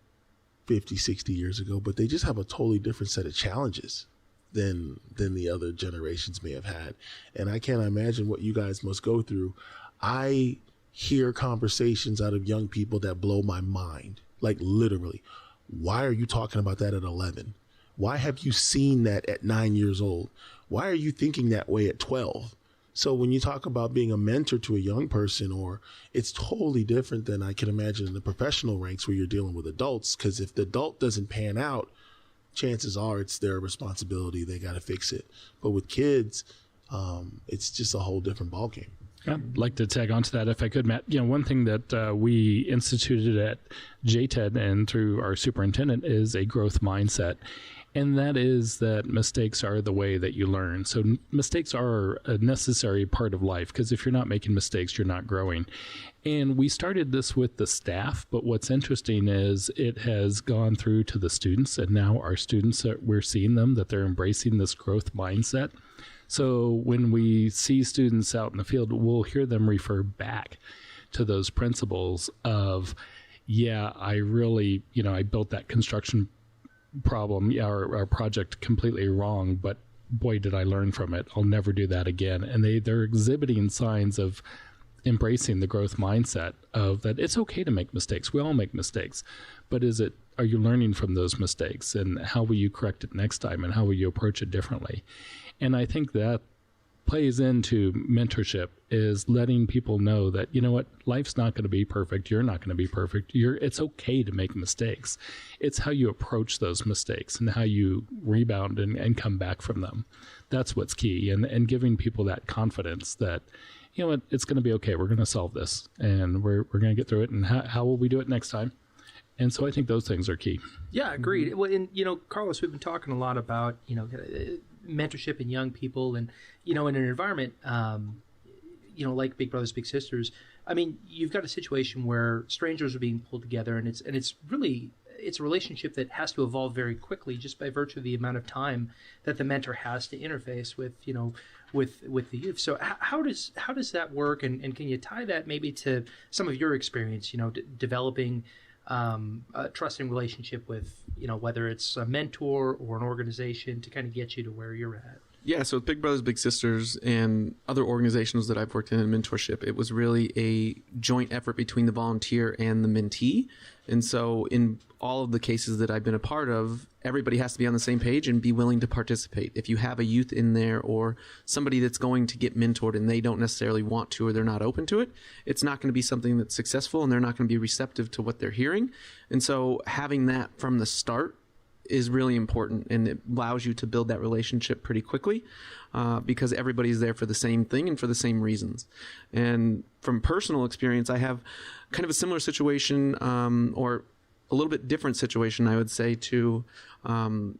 C: 50, 60 years ago, but they just have a totally different set of challenges than the other generations may have had. And I can't imagine what you guys must go through. I hear conversations out of young people that blow my mind, like literally. Why are you talking about that at 11? Why have you seen that at 9 years old? Why are you thinking that way at 12? So when you talk about being a mentor to a young person, it's totally different than I can imagine in the professional ranks where you're dealing with adults. Because if the adult doesn't pan out, chances are it's their responsibility. They got to fix it. But with kids, it's just a whole different ballgame.
D: I'd like to tag on to that if I could, Matt. One thing that we instituted at JTED and through our superintendent is a growth mindset. And that is that mistakes are the way that you learn. So mistakes are a necessary part of life because if you're not making mistakes, you're not growing. And we started this with the staff, but what's interesting is it has gone through to the students, and now our students, we're seeing them, that they're embracing this growth mindset. So when we see students out in the field, we'll hear them refer back to those principles of, I really, I built that construction problem or project completely wrong, but boy, did I learn from it. I'll never do that again. And they're exhibiting signs of embracing the growth mindset of that it's okay to make mistakes. We all make mistakes, but are you learning from those mistakes, and how will you correct it next time, and how will you approach it differently? And I think that plays into mentorship, is letting people know that, life's not going to be perfect. You're not going to be perfect. It's okay to make mistakes. It's how you approach those mistakes and how you rebound and come back from them. That's what's key. And giving people that confidence that, it's going to be okay. We're going to solve this, and we're going to get through it. And how will we do it next time? And so I think those things are key.
B: Yeah, agreed. Well, and, Carlos, we've been talking a lot about, mentorship in young people, and, in an environment, like Big Brothers, Big Sisters. I mean, you've got a situation where strangers are being pulled together, and it's a relationship that has to evolve very quickly just by virtue of the amount of time that the mentor has to interface with, with the youth. So how does that work? And can you tie that maybe to some of your experience, developing a trusting relationship with, whether it's a mentor or an organization to kind of get you to where you're at?
E: Yeah, so with Big Brothers Big Sisters and other organizations that I've worked in mentorship, it was really a joint effort between the volunteer and the mentee. And so in all of the cases that I've been a part of, everybody has to be on the same page and be willing to participate. If you have a youth in there or somebody that's going to get mentored and they don't necessarily want to or they're not open to it, it's not going to be something that's successful and they're not going to be receptive to what they're hearing. And so having that from the start is really important, and it allows you to build that relationship pretty quickly because everybody's there for the same thing and for the same reasons. And from personal experience, I have kind of a similar situation or a little bit different situation, I would say, to some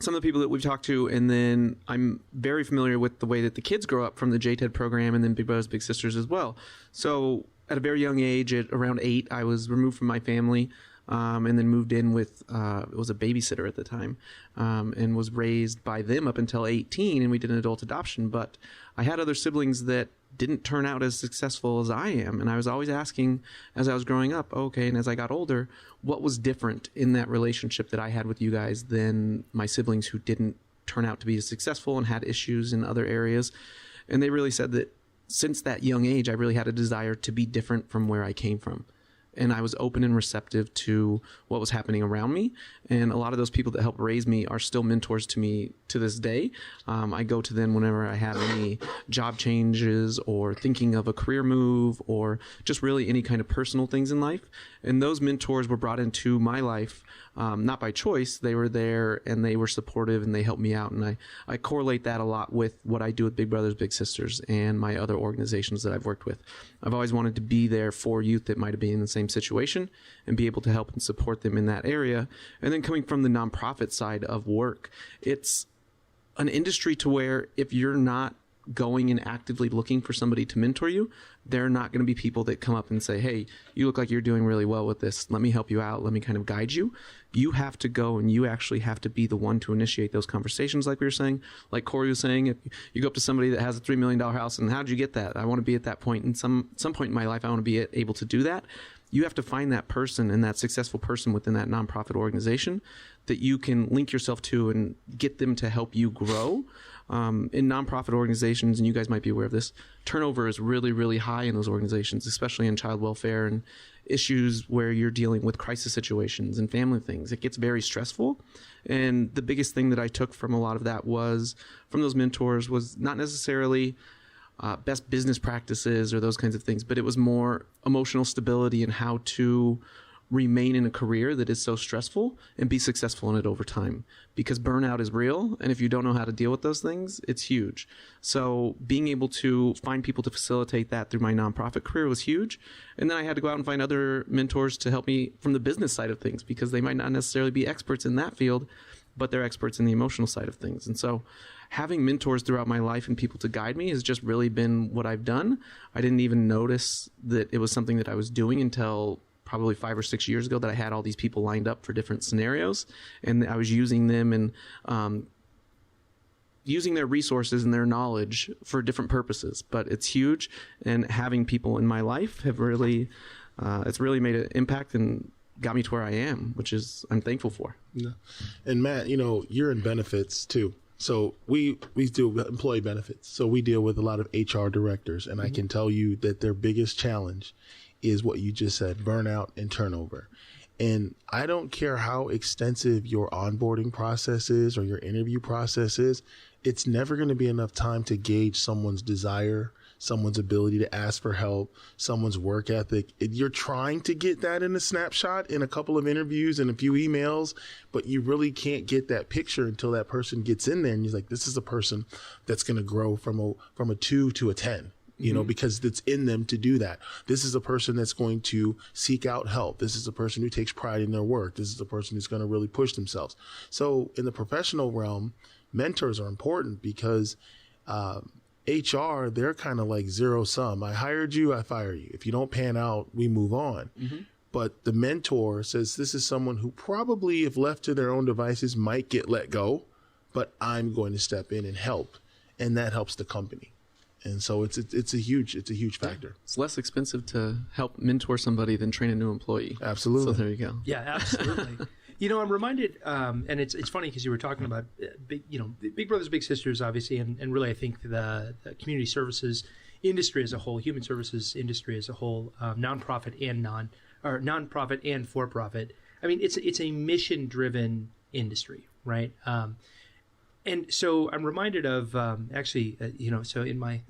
E: of the people that we've talked to. And then I'm very familiar with the way that the kids grow up from the JTED program and then Big Brothers Big Sisters as well. So at a very young age, at around 8, I was removed from my family. And then moved in with, it was a babysitter at the time, and was raised by them up until 18, and we did an adult adoption. But I had other siblings that didn't turn out as successful as I am. And I was always asking as I was growing up, okay, and as I got older, what was different in that relationship that I had with you guys than my siblings who didn't turn out to be as successful and had issues in other areas? And they really said that since that young age, I really had a desire to be different from where I came from. And I was open and receptive to what was happening around me. And a lot of those people that helped raise me are still mentors to me to this day. I go to them whenever I have any job changes or thinking of a career move or just really any kind of personal things in life. And those mentors were brought into my life, not by choice. They were there and they were supportive and they helped me out. And I correlate that a lot with what I do with Big Brothers Big Sisters and my other organizations that I've worked with. I've always wanted to be there for youth that might have been in the same situation and be able to help and support them in that area. And then coming from the nonprofit side of work, it's an industry to where if you're not going and actively looking for somebody to mentor you, there are not going to be people that come up and say, hey, you look like you're doing really well with this. Let me help you out. Let me kind of guide you. You have to go and you actually have to be the one to initiate those conversations, like we were saying. Like Corey was saying, if you go up to somebody that has a $3 million house and how'd you get that? I want to be at that point. And some point in my life, I want to be able to do that. You have to find that person and that successful person within that nonprofit organization that you can link yourself to and get them to help you grow. In nonprofit organizations, and you guys might be aware of this, turnover is really, really high in those organizations, especially in child welfare and issues where you're dealing with crisis situations and family things. It gets very stressful. And the biggest thing that I took from a lot of that was from those mentors was not necessarily best business practices or those kinds of things, but it was more emotional stability and how to remain in a career that is so stressful and be successful in it over time, because burnout is real. And if you don't know how to deal with those things, it's huge. So being able to find people to facilitate that through my nonprofit career was huge. And then I had to go out and find other mentors to help me from the business side of things, because they might not necessarily be experts in that field, but they're experts in the emotional side of things. And so having mentors throughout my life and people to guide me has just really been what I've done. I didn't even notice that it was something that I was doing until probably 5 or 6 years ago, that I had all these people lined up for different scenarios, and I was using them and using their resources and their knowledge for different purposes. But it's huge, and having people in my life have really, it's really made an impact and got me to where I am, which is I'm thankful for.
C: Yeah. And Matt, you're in benefits too. So we do employee benefits. So we deal with a lot of HR directors, and I can tell you that their biggest challenge is what you just said, burnout and turnover. And I don't care how extensive your onboarding process is or your interview process is, it's never going to be enough time to gauge someone's desire, someone's ability to ask for help, someone's work ethic. You're trying to get that in a snapshot in a couple of interviews and a few emails, but you really can't get that picture until that person gets in there and you're like, this is a person that's going to grow from a 2 to a 10. Because it's in them to do that. This is a person that's going to seek out help. This is a person who takes pride in their work. This is a person who's going to really push themselves. So in the professional realm, mentors are important because HR, they're kind of like zero sum. I hired you, I fire you. If you don't pan out, we move on. Mm-hmm. But the mentor says this is someone who probably, if left to their own devices, might get let go, but I'm going to step in and help. And that helps the company. And so it's a huge factor.
E: It's less expensive to help mentor somebody than train a new employee.
C: Absolutely.
E: So there you go.
B: Yeah, absolutely. I'm reminded, and it's funny because you were talking about Big Brothers Big Sisters, obviously, and really I think the community services industry as a whole, human services industry as a whole, nonprofit and for-profit. I mean, it's a mission-driven industry, right? And so I'm reminded of so in my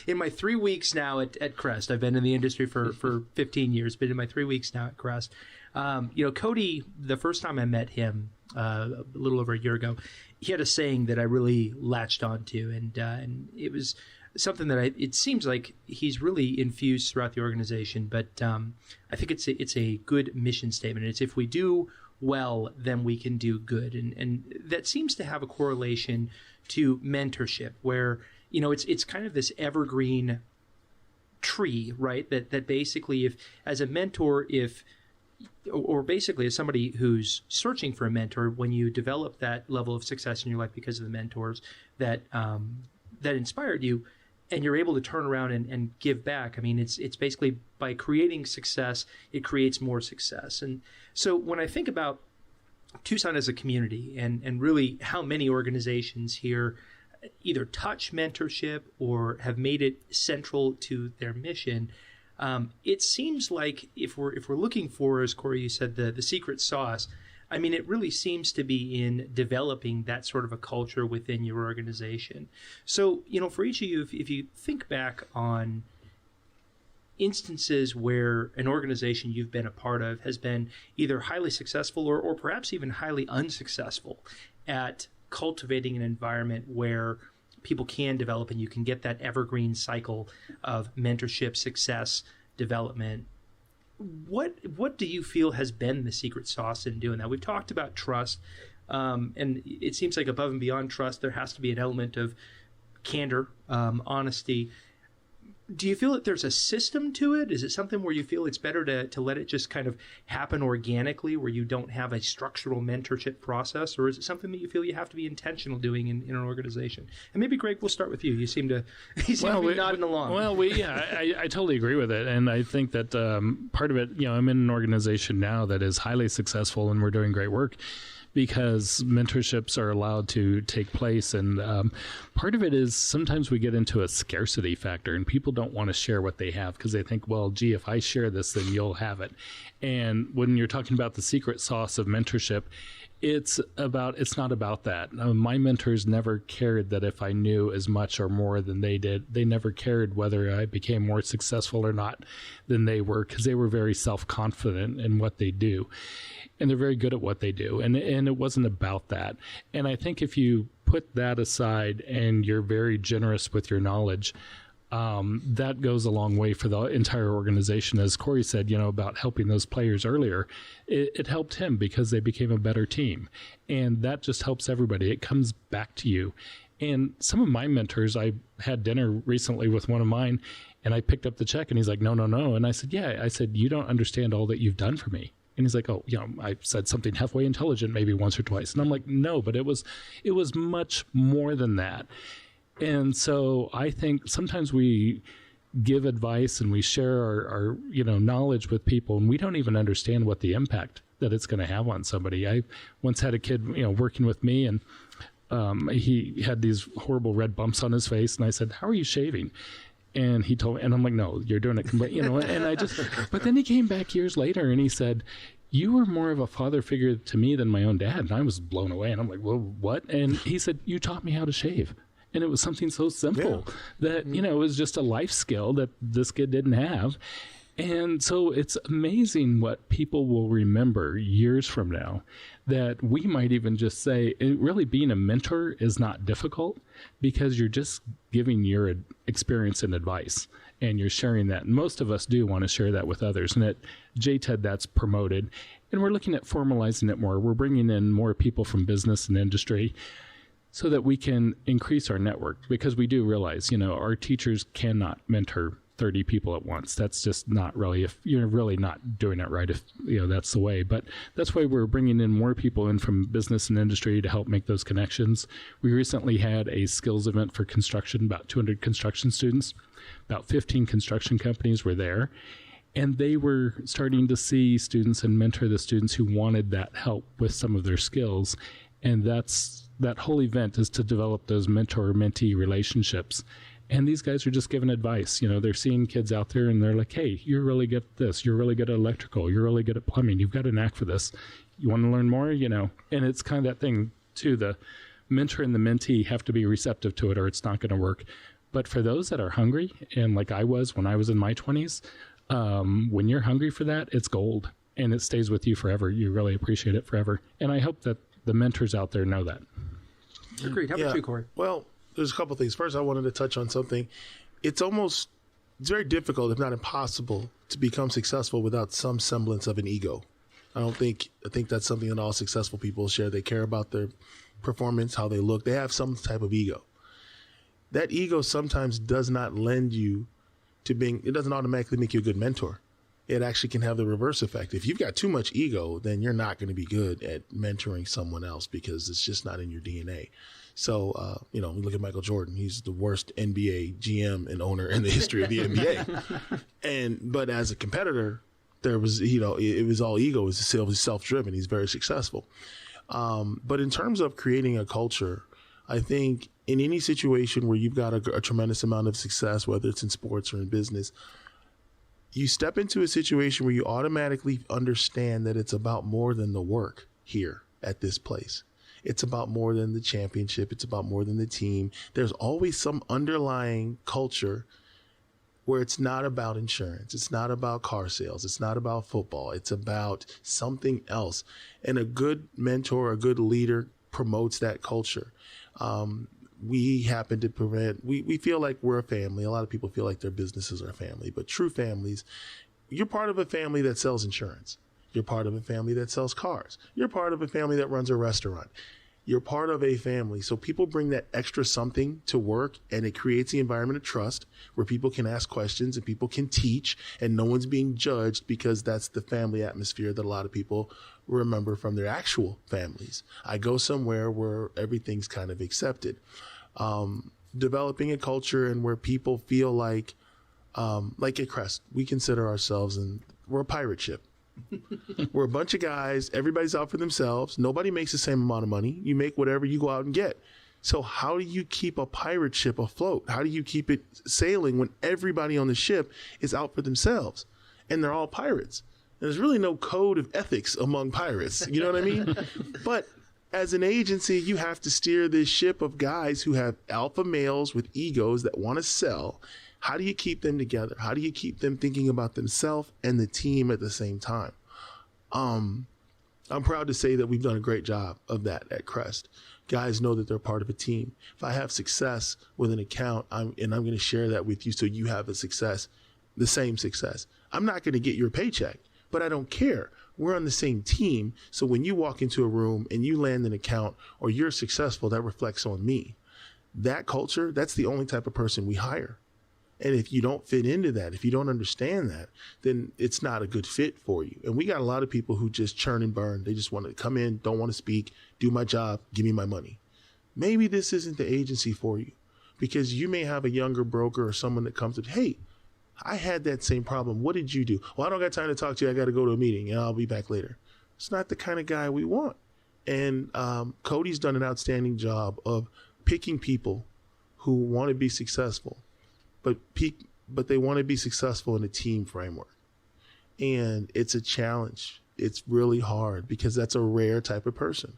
B: in my 3 weeks now at Crest, I've been in the industry for 15 years, but in my 3 weeks now at Crest, Cody, the first time I met him a little over a year ago, he had a saying that I really latched onto, and it was something that it seems like he's really infused throughout the organization, but I think it's a good mission statement. It's if we do well, then we can do good, and that seems to have a correlation to mentorship, where it's kind of this evergreen tree, right? That basically, if as a mentor, or basically as somebody who's searching for a mentor, when you develop that level of success in your life because of the mentors that inspired you, and you're able to turn around and give back. I mean, it's basically by creating success, it creates more success. And so when I think about Tucson as a community and really how many organizations here either touch mentorship or have made it central to their mission, it seems like if we're looking for, as Corey, you said, the secret sauce, I mean, it really seems to be in developing that sort of a culture within your organization. So, for each of you, if you think back on instances where an organization you've been a part of has been either highly successful or perhaps even highly unsuccessful at cultivating an environment where people can develop and you can get that evergreen cycle of mentorship, success, development, what do you feel has been the secret sauce in doing that? We've talked about trust, and it seems like above and beyond trust, there has to be an element of candor, honesty. Do you feel that there's a system to it? Is it something where you feel it's better to let it just kind of happen organically, where you don't have a structural mentorship process? Or is it something that you feel you have to be intentional doing in an organization? And maybe, Greg, we'll start with you. You seem to be nodding along.
D: Well, I totally agree with it. And I think that part of it, I'm in an organization now that is highly successful and we're doing great work, because mentorships are allowed to take place. And part of it is sometimes we get into a scarcity factor and people don't want to share what they have because they think, well, gee, if I share this, then you'll have it. And when you're talking about the secret sauce of mentorship, it's not about that. My mentors never cared that if I knew as much or more than they did. They never cared whether I became more successful or not than they were, because they were very self-confident in what they do. And they're very good at what they do. And it wasn't about that. And I think if you put that aside and you're very generous with your knowledge, that goes a long way for the entire organization. As Corey said, about helping those players earlier, it helped him because they became a better team. And that just helps everybody. It comes back to you. And some of my mentors, I had dinner recently with one of mine, and I picked up the check, and he's like, no. And I said, yeah. I said, you don't understand all that you've done for me. And he's like, oh, I said something halfway intelligent maybe once or twice. And I'm like, no, but it was much more than that. And so I think sometimes we give advice and we share our knowledge with people, and we don't even understand what the impact that it's going to have on somebody. I once had a kid, working with me, and he had these horrible red bumps on his face. And I said, how are you shaving? And he told me, and I'm like, no, you're doing it completely, and but then he came back years later and he said, you were more of a father figure to me than my own dad. And I was blown away. And I'm like, well, what? And he said, you taught me how to shave. And it was something so simple that, it was just a life skill that this kid didn't have. And so it's amazing what people will remember years from now, that we might even just say, really being a mentor is not difficult because you're just giving your experience and advice and you're sharing that. And most of us do want to share that with others. And at JTED, that's promoted. And we're looking at formalizing it more. We're bringing in more people from business and industry so that we can increase our network, because we do realize, our teachers cannot mentor 30 people at once. That's just not really, if you're really not doing it right, if that's the way. But that's why we're bringing in more people in from business and industry to help make those connections. We recently had a skills event for construction, about 200 construction students, about 15 construction companies were there. And they were starting to see students and mentor the students who wanted that help with some of their skills. And that whole event is to develop those mentor-mentee relationships. And these guys are just giving advice. They're seeing kids out there and they're like, hey, you're really good at this. You're really good at electrical. You're really good at plumbing. You've got a knack for this. You want to learn more? And it's kind of that thing too. The mentor and the mentee have to be receptive to it or it's not going to work. But for those that are hungry, and like I was when I was in my 20s, when you're hungry for that, it's gold and it stays with you forever. You really appreciate it forever. And I hope that the mentors out there know that.
B: Agreed. How about you, Corey?
C: Well, there's a couple things. First, I wanted to touch on something. It's very difficult, if not impossible, to become successful without some semblance of an ego. I think that's something that all successful people share. They care about their performance, how they look. They have some type of ego. That ego sometimes does not lend you to it doesn't automatically make you a good mentor. It actually can have the reverse effect. If you've got too much ego, then you're not going to be good at mentoring someone else because it's just not in your DNA. So, we look at Michael Jordan. He's the worst NBA GM and owner in the history of the NBA. But as a competitor, there was, it was all ego. It was self-driven. He's very successful. But in terms of creating a culture, I think in any situation where you've got a tremendous amount of success, whether it's in sports or in business, you step into a situation where you automatically understand that it's about more than the work here at this place. It's about more than the championship. It's about more than the team. There's always some underlying culture where it's not about insurance. It's not about car sales. It's not about football. It's about something else. And a good mentor, a good leader promotes that culture. We happen to we feel like we're a family. A lot of people feel like their businesses are a family, but true families, you're part of a family that sells insurance. You're part of a family that sells cars. You're part of a family that runs a restaurant. You're part of a family. So people bring that extra something to work, and it creates the environment of trust where people can ask questions and people can teach, and no one's being judged because that's the family atmosphere that a lot of people remember from their actual families. I go somewhere where everything's kind of accepted. Developing a culture and where people feel like at Crest, we consider ourselves, and we're a pirate ship. We're a bunch of guys. Everybody's out for themselves. Nobody makes the same amount of money. You make whatever you go out and get. So how do you keep a pirate ship afloat? How do you keep it sailing when everybody on the ship is out for themselves and they're all pirates? And there's really no code of ethics among pirates. You know what I mean? But as an agency, you have to steer this ship of guys who have alpha males with egos that want to sell. How do you keep them together? How do you keep them thinking about themselves and the team at the same time? I'm proud to say that we've done a great job of that at Crest. Guys know that they're part of a team. If I have success with an account, I'm going to share that with you so you have the same success. I'm not going to get your paycheck, but I don't care. We're on the same team. So when you walk into a room and you land an account or you're successful, that reflects on me. That culture, that's the only type of person we hire. And if you don't fit into that, if you don't understand that, then it's not a good fit for you. And we got a lot of people who just churn and burn. They just want to come in, don't want to speak, do my job, give me my money. Maybe this isn't the agency for you because you may have a younger broker or someone that comes to, hey, I had that same problem. What did you do? Well, I don't got time to talk to you. I got to go to a meeting and I'll be back later. It's not the kind of guy we want. And Cody's done an outstanding job of picking people who want to be successful. But they want to be successful in a team framework. And it's a challenge. It's really hard because that's a rare type of person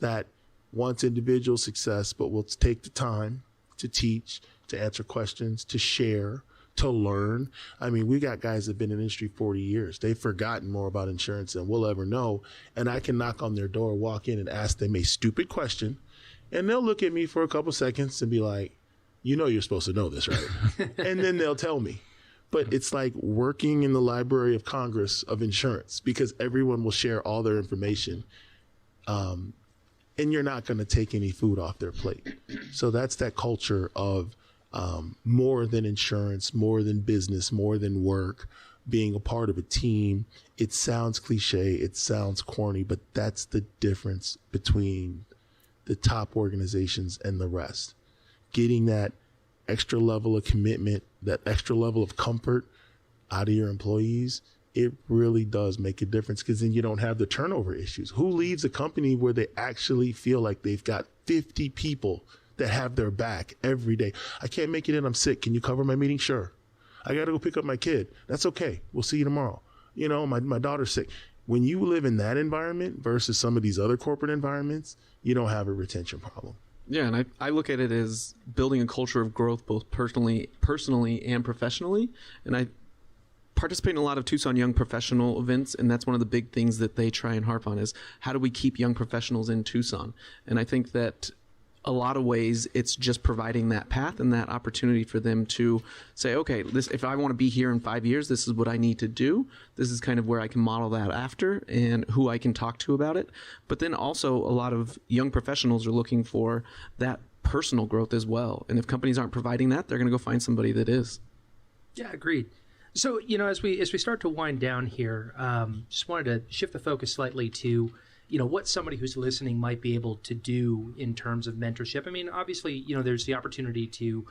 C: that wants individual success, but will take the time to teach, to answer questions, to share, to learn. I mean, we got guys that have been in the industry 40 years. They've forgotten more about insurance than we'll ever know. And I can knock on their door, walk in and ask them a stupid question. And they'll look at me for a couple seconds and be like, you know you're supposed to know this, right? And then they'll tell me. But it's like working in the Library of Congress of insurance because everyone will share all their information. And you're not going to take any food off their plate. So that's that culture of more than insurance, more than business, more than work, being a part of a team. It sounds cliche. It sounds corny, but that's the difference between the top organizations and the rest. Getting that extra level of commitment, that extra level of comfort out of your employees, it really does make a difference, because then you don't have the turnover issues. Who leaves a company where they actually feel like they've got 50 people that have their back every day? I can't make it in. I'm sick. Can you cover my meeting? Sure. I got to go pick up my kid. That's okay. We'll see you tomorrow. You know, my daughter's sick. When you live in that environment versus some of these other corporate environments, you don't have a retention problem.
E: Yeah, and I look at it as building a culture of growth, both personally and professionally. And I participate in a lot of Tucson Young Professional events, and that's one of the big things that they try and harp on is how do we keep young professionals in Tucson? And I think that a lot of ways it's just providing that path and that opportunity for them to say, okay, if I want to be here in 5 years, this is what I need to do. This is kind of where I can model that after and who I can talk to about it. But then also a lot of young professionals are looking for that personal growth as well. And if companies aren't providing that, they're going to go find somebody that is.
B: Yeah, agreed. So, you know, as we start to wind down here, just wanted to shift the focus slightly to, you know, what somebody who's listening might be able to do in terms of mentorship. I mean, obviously, you know, there's the opportunity to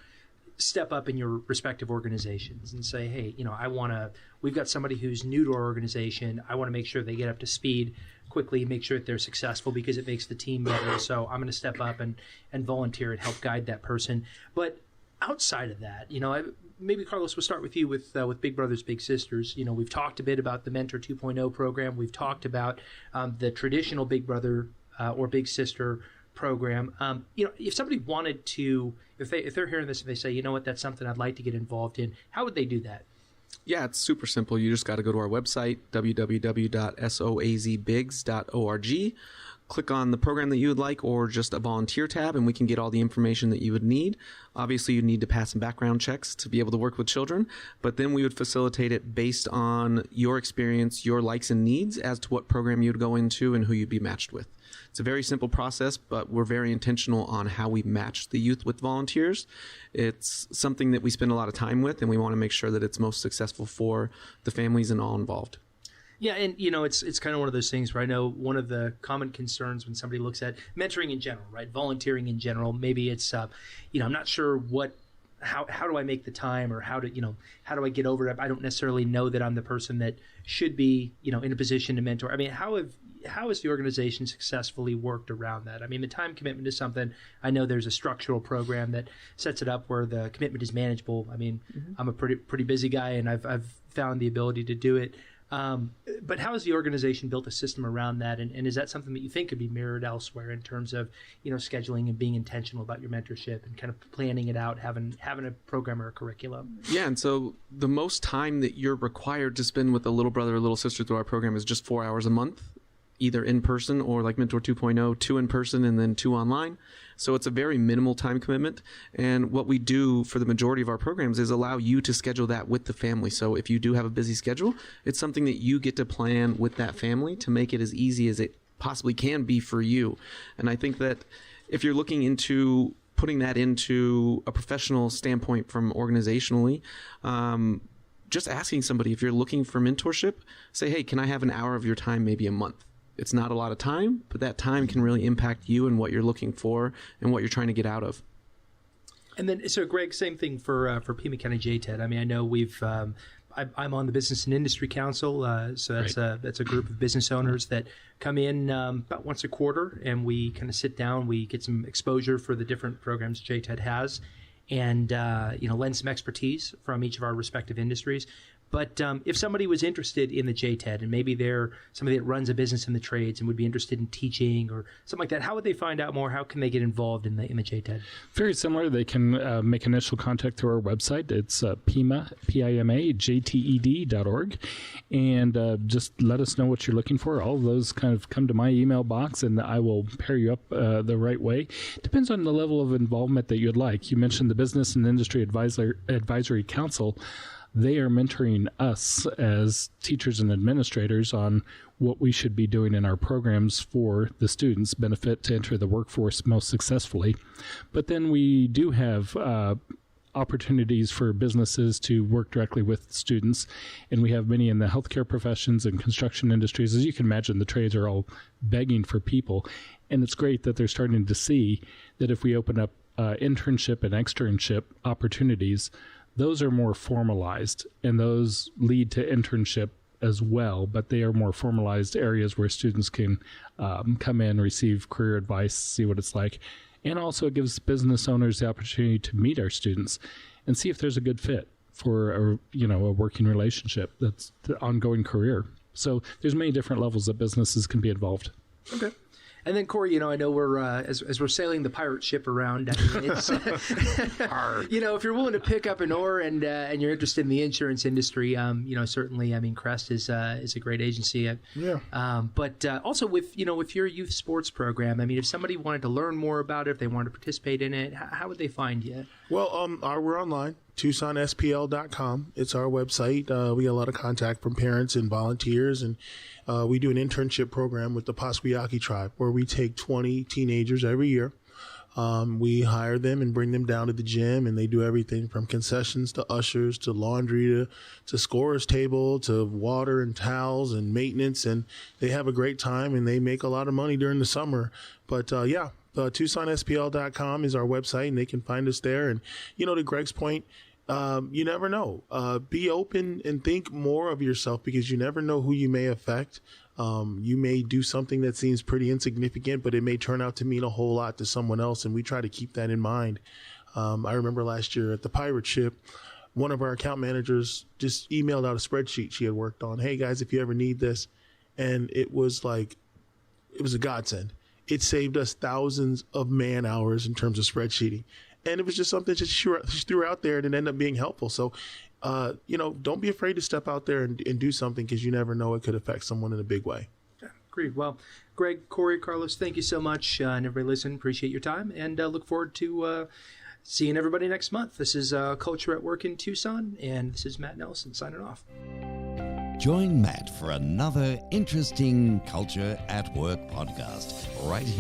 B: step up in your respective organizations and say, hey, you know, we've got somebody who's new to our organization. I want to make sure they get up to speed quickly, make sure that they're successful because it makes the team better. So I'm going to step up and volunteer and help guide that person. But outside of that, you know, maybe Carlos, we'll start with you with Big Brothers Big Sisters. You know, we've talked a bit about the Mentor 2.0 program. We've talked about the traditional Big Brother or Big Sister program. You know, if somebody wanted to, if they're hearing this and they say, you know what, that's something I'd like to get involved in, how would they do that?
E: Yeah, it's super simple. You just got to go to our website, www.SoAzBigs.org. Click on the program that you would like or just a volunteer tab, and we can get all the information that you would need. Obviously, you need to pass some background checks to be able to work with children, but then we would facilitate it based on your experience, your likes and needs as to what program you'd go into and who you'd be matched with. It's a very simple process, but we're very intentional on how we match the youth with volunteers. It's something that we spend a lot of time with, and we want to make sure that it's most successful for the families and all involved.
B: Yeah, and you know, it's kind of one of those things where I know one of the common concerns when somebody looks at mentoring in general, right, volunteering in general, maybe it's, you know, I'm not sure how do I make the time, or how do I get over it? I don't necessarily know that I'm the person that should be, you know, in a position to mentor. I mean, how has the organization successfully worked around that? I mean, the time commitment is something, I know there's a structural program that sets it up where the commitment is manageable. I mean, I'm a pretty busy guy, and I've found the ability to do it. But how has the organization built a system around that? And is that something that you think could be mirrored elsewhere in terms of, you know, scheduling and being intentional about your mentorship and kind of planning it out, having a program or a curriculum?
E: Yeah, and so the most time that you're required to spend with a little brother or little sister through our program is just 4 hours a month, either in person or like Mentor 2.0, 2 in person and then 2 online. So it's a very minimal time commitment. And what we do for the majority of our programs is allow you to schedule that with the family. So if you do have a busy schedule, it's something that you get to plan with that family to make it as easy as it possibly can be for you. And I think that if you're looking into putting that into a professional standpoint from organizationally, just asking somebody, if you're looking for mentorship, say, hey, can I have an hour of your time, maybe a month? It's not a lot of time, but that time can really impact you and what you're looking for and what you're trying to get out of.
B: And then, so Greg, same thing for Pima County JTED. I mean, I know I'm on the Business and Industry Council, so that's right. That's a group of business owners that come in about once a quarter, and we kind of sit down, we get some exposure for the different programs JTED has, and lend some expertise from each of our respective industries. But if somebody was interested in the JTED, and maybe they're somebody that runs a business in the trades and would be interested in teaching or something like that, how would they find out more? How can they get involved in the JTED?
D: Very similar. They can make initial contact through our website. It's PIMA.JTED.org, and just let us know what you're looking for. All of those kind of come to my email box, and I will pair you up the right way. Depends on the level of involvement that you'd like. You mentioned the Business and Industry Advisory Council. They are mentoring us as teachers and administrators on what we should be doing in our programs for the students' benefit to enter the workforce most successfully. But then we do have opportunities for businesses to work directly with students, and we have many in the healthcare professions and construction industries. As you can imagine, the trades are all begging for people, and it's great that they're starting to see that if we open up internship and externship opportunities, those are more formalized, and those lead to internship as well, but they are more formalized areas where students can come in, receive career advice, see what it's like. And also it gives business owners the opportunity to meet our students and see if there's a good fit for a working relationship that's the ongoing career. So there's many different levels that businesses can be involved.
B: Okay. And then, Corey, I know we're as we're sailing the pirate ship around. I mean, it's if you're willing to pick up an oar and you're interested in the insurance industry, certainly, I mean, Crest is a great agency. But also with your youth sports program, I mean, if somebody wanted to learn more about it, if they wanted to participate in it, how would they find you?
C: Well, we're online, TucsonSPL.com. It's our website. We get a lot of contact from parents and volunteers, and we do an internship program with the Pasquiyaki tribe where we take 20 teenagers every year. We hire them and bring them down to the gym, and they do everything from concessions to ushers to laundry to scorer's table to water and towels and maintenance, and they have a great time, and they make a lot of money during the summer. But TucsonSPL.com is our website, and they can find us there. And, to Greg's point, you never know. Be open and think more of yourself, because you never know who you may affect. You may do something that seems pretty insignificant, but it may turn out to mean a whole lot to someone else, and we try to keep that in mind. I remember last year at the pirate ship, one of our account managers just emailed out a spreadsheet she had worked on. Hey, guys, if you ever need this. And it was a godsend. It saved us thousands of man hours in terms of spreadsheeting. And it was just something she threw out there, and it ended up being helpful. So, don't be afraid to step out there and do something, because you never know, it could affect someone in a big way.
B: Yeah, agreed. Well, Greg, Corey, Carlos, thank you so much. And everybody listen, appreciate your time, and look forward to seeing everybody next month. This is Culture at Work in Tucson, and this is Matt Nelson signing off.
A: Join Matt for another interesting Culture at Work podcast right here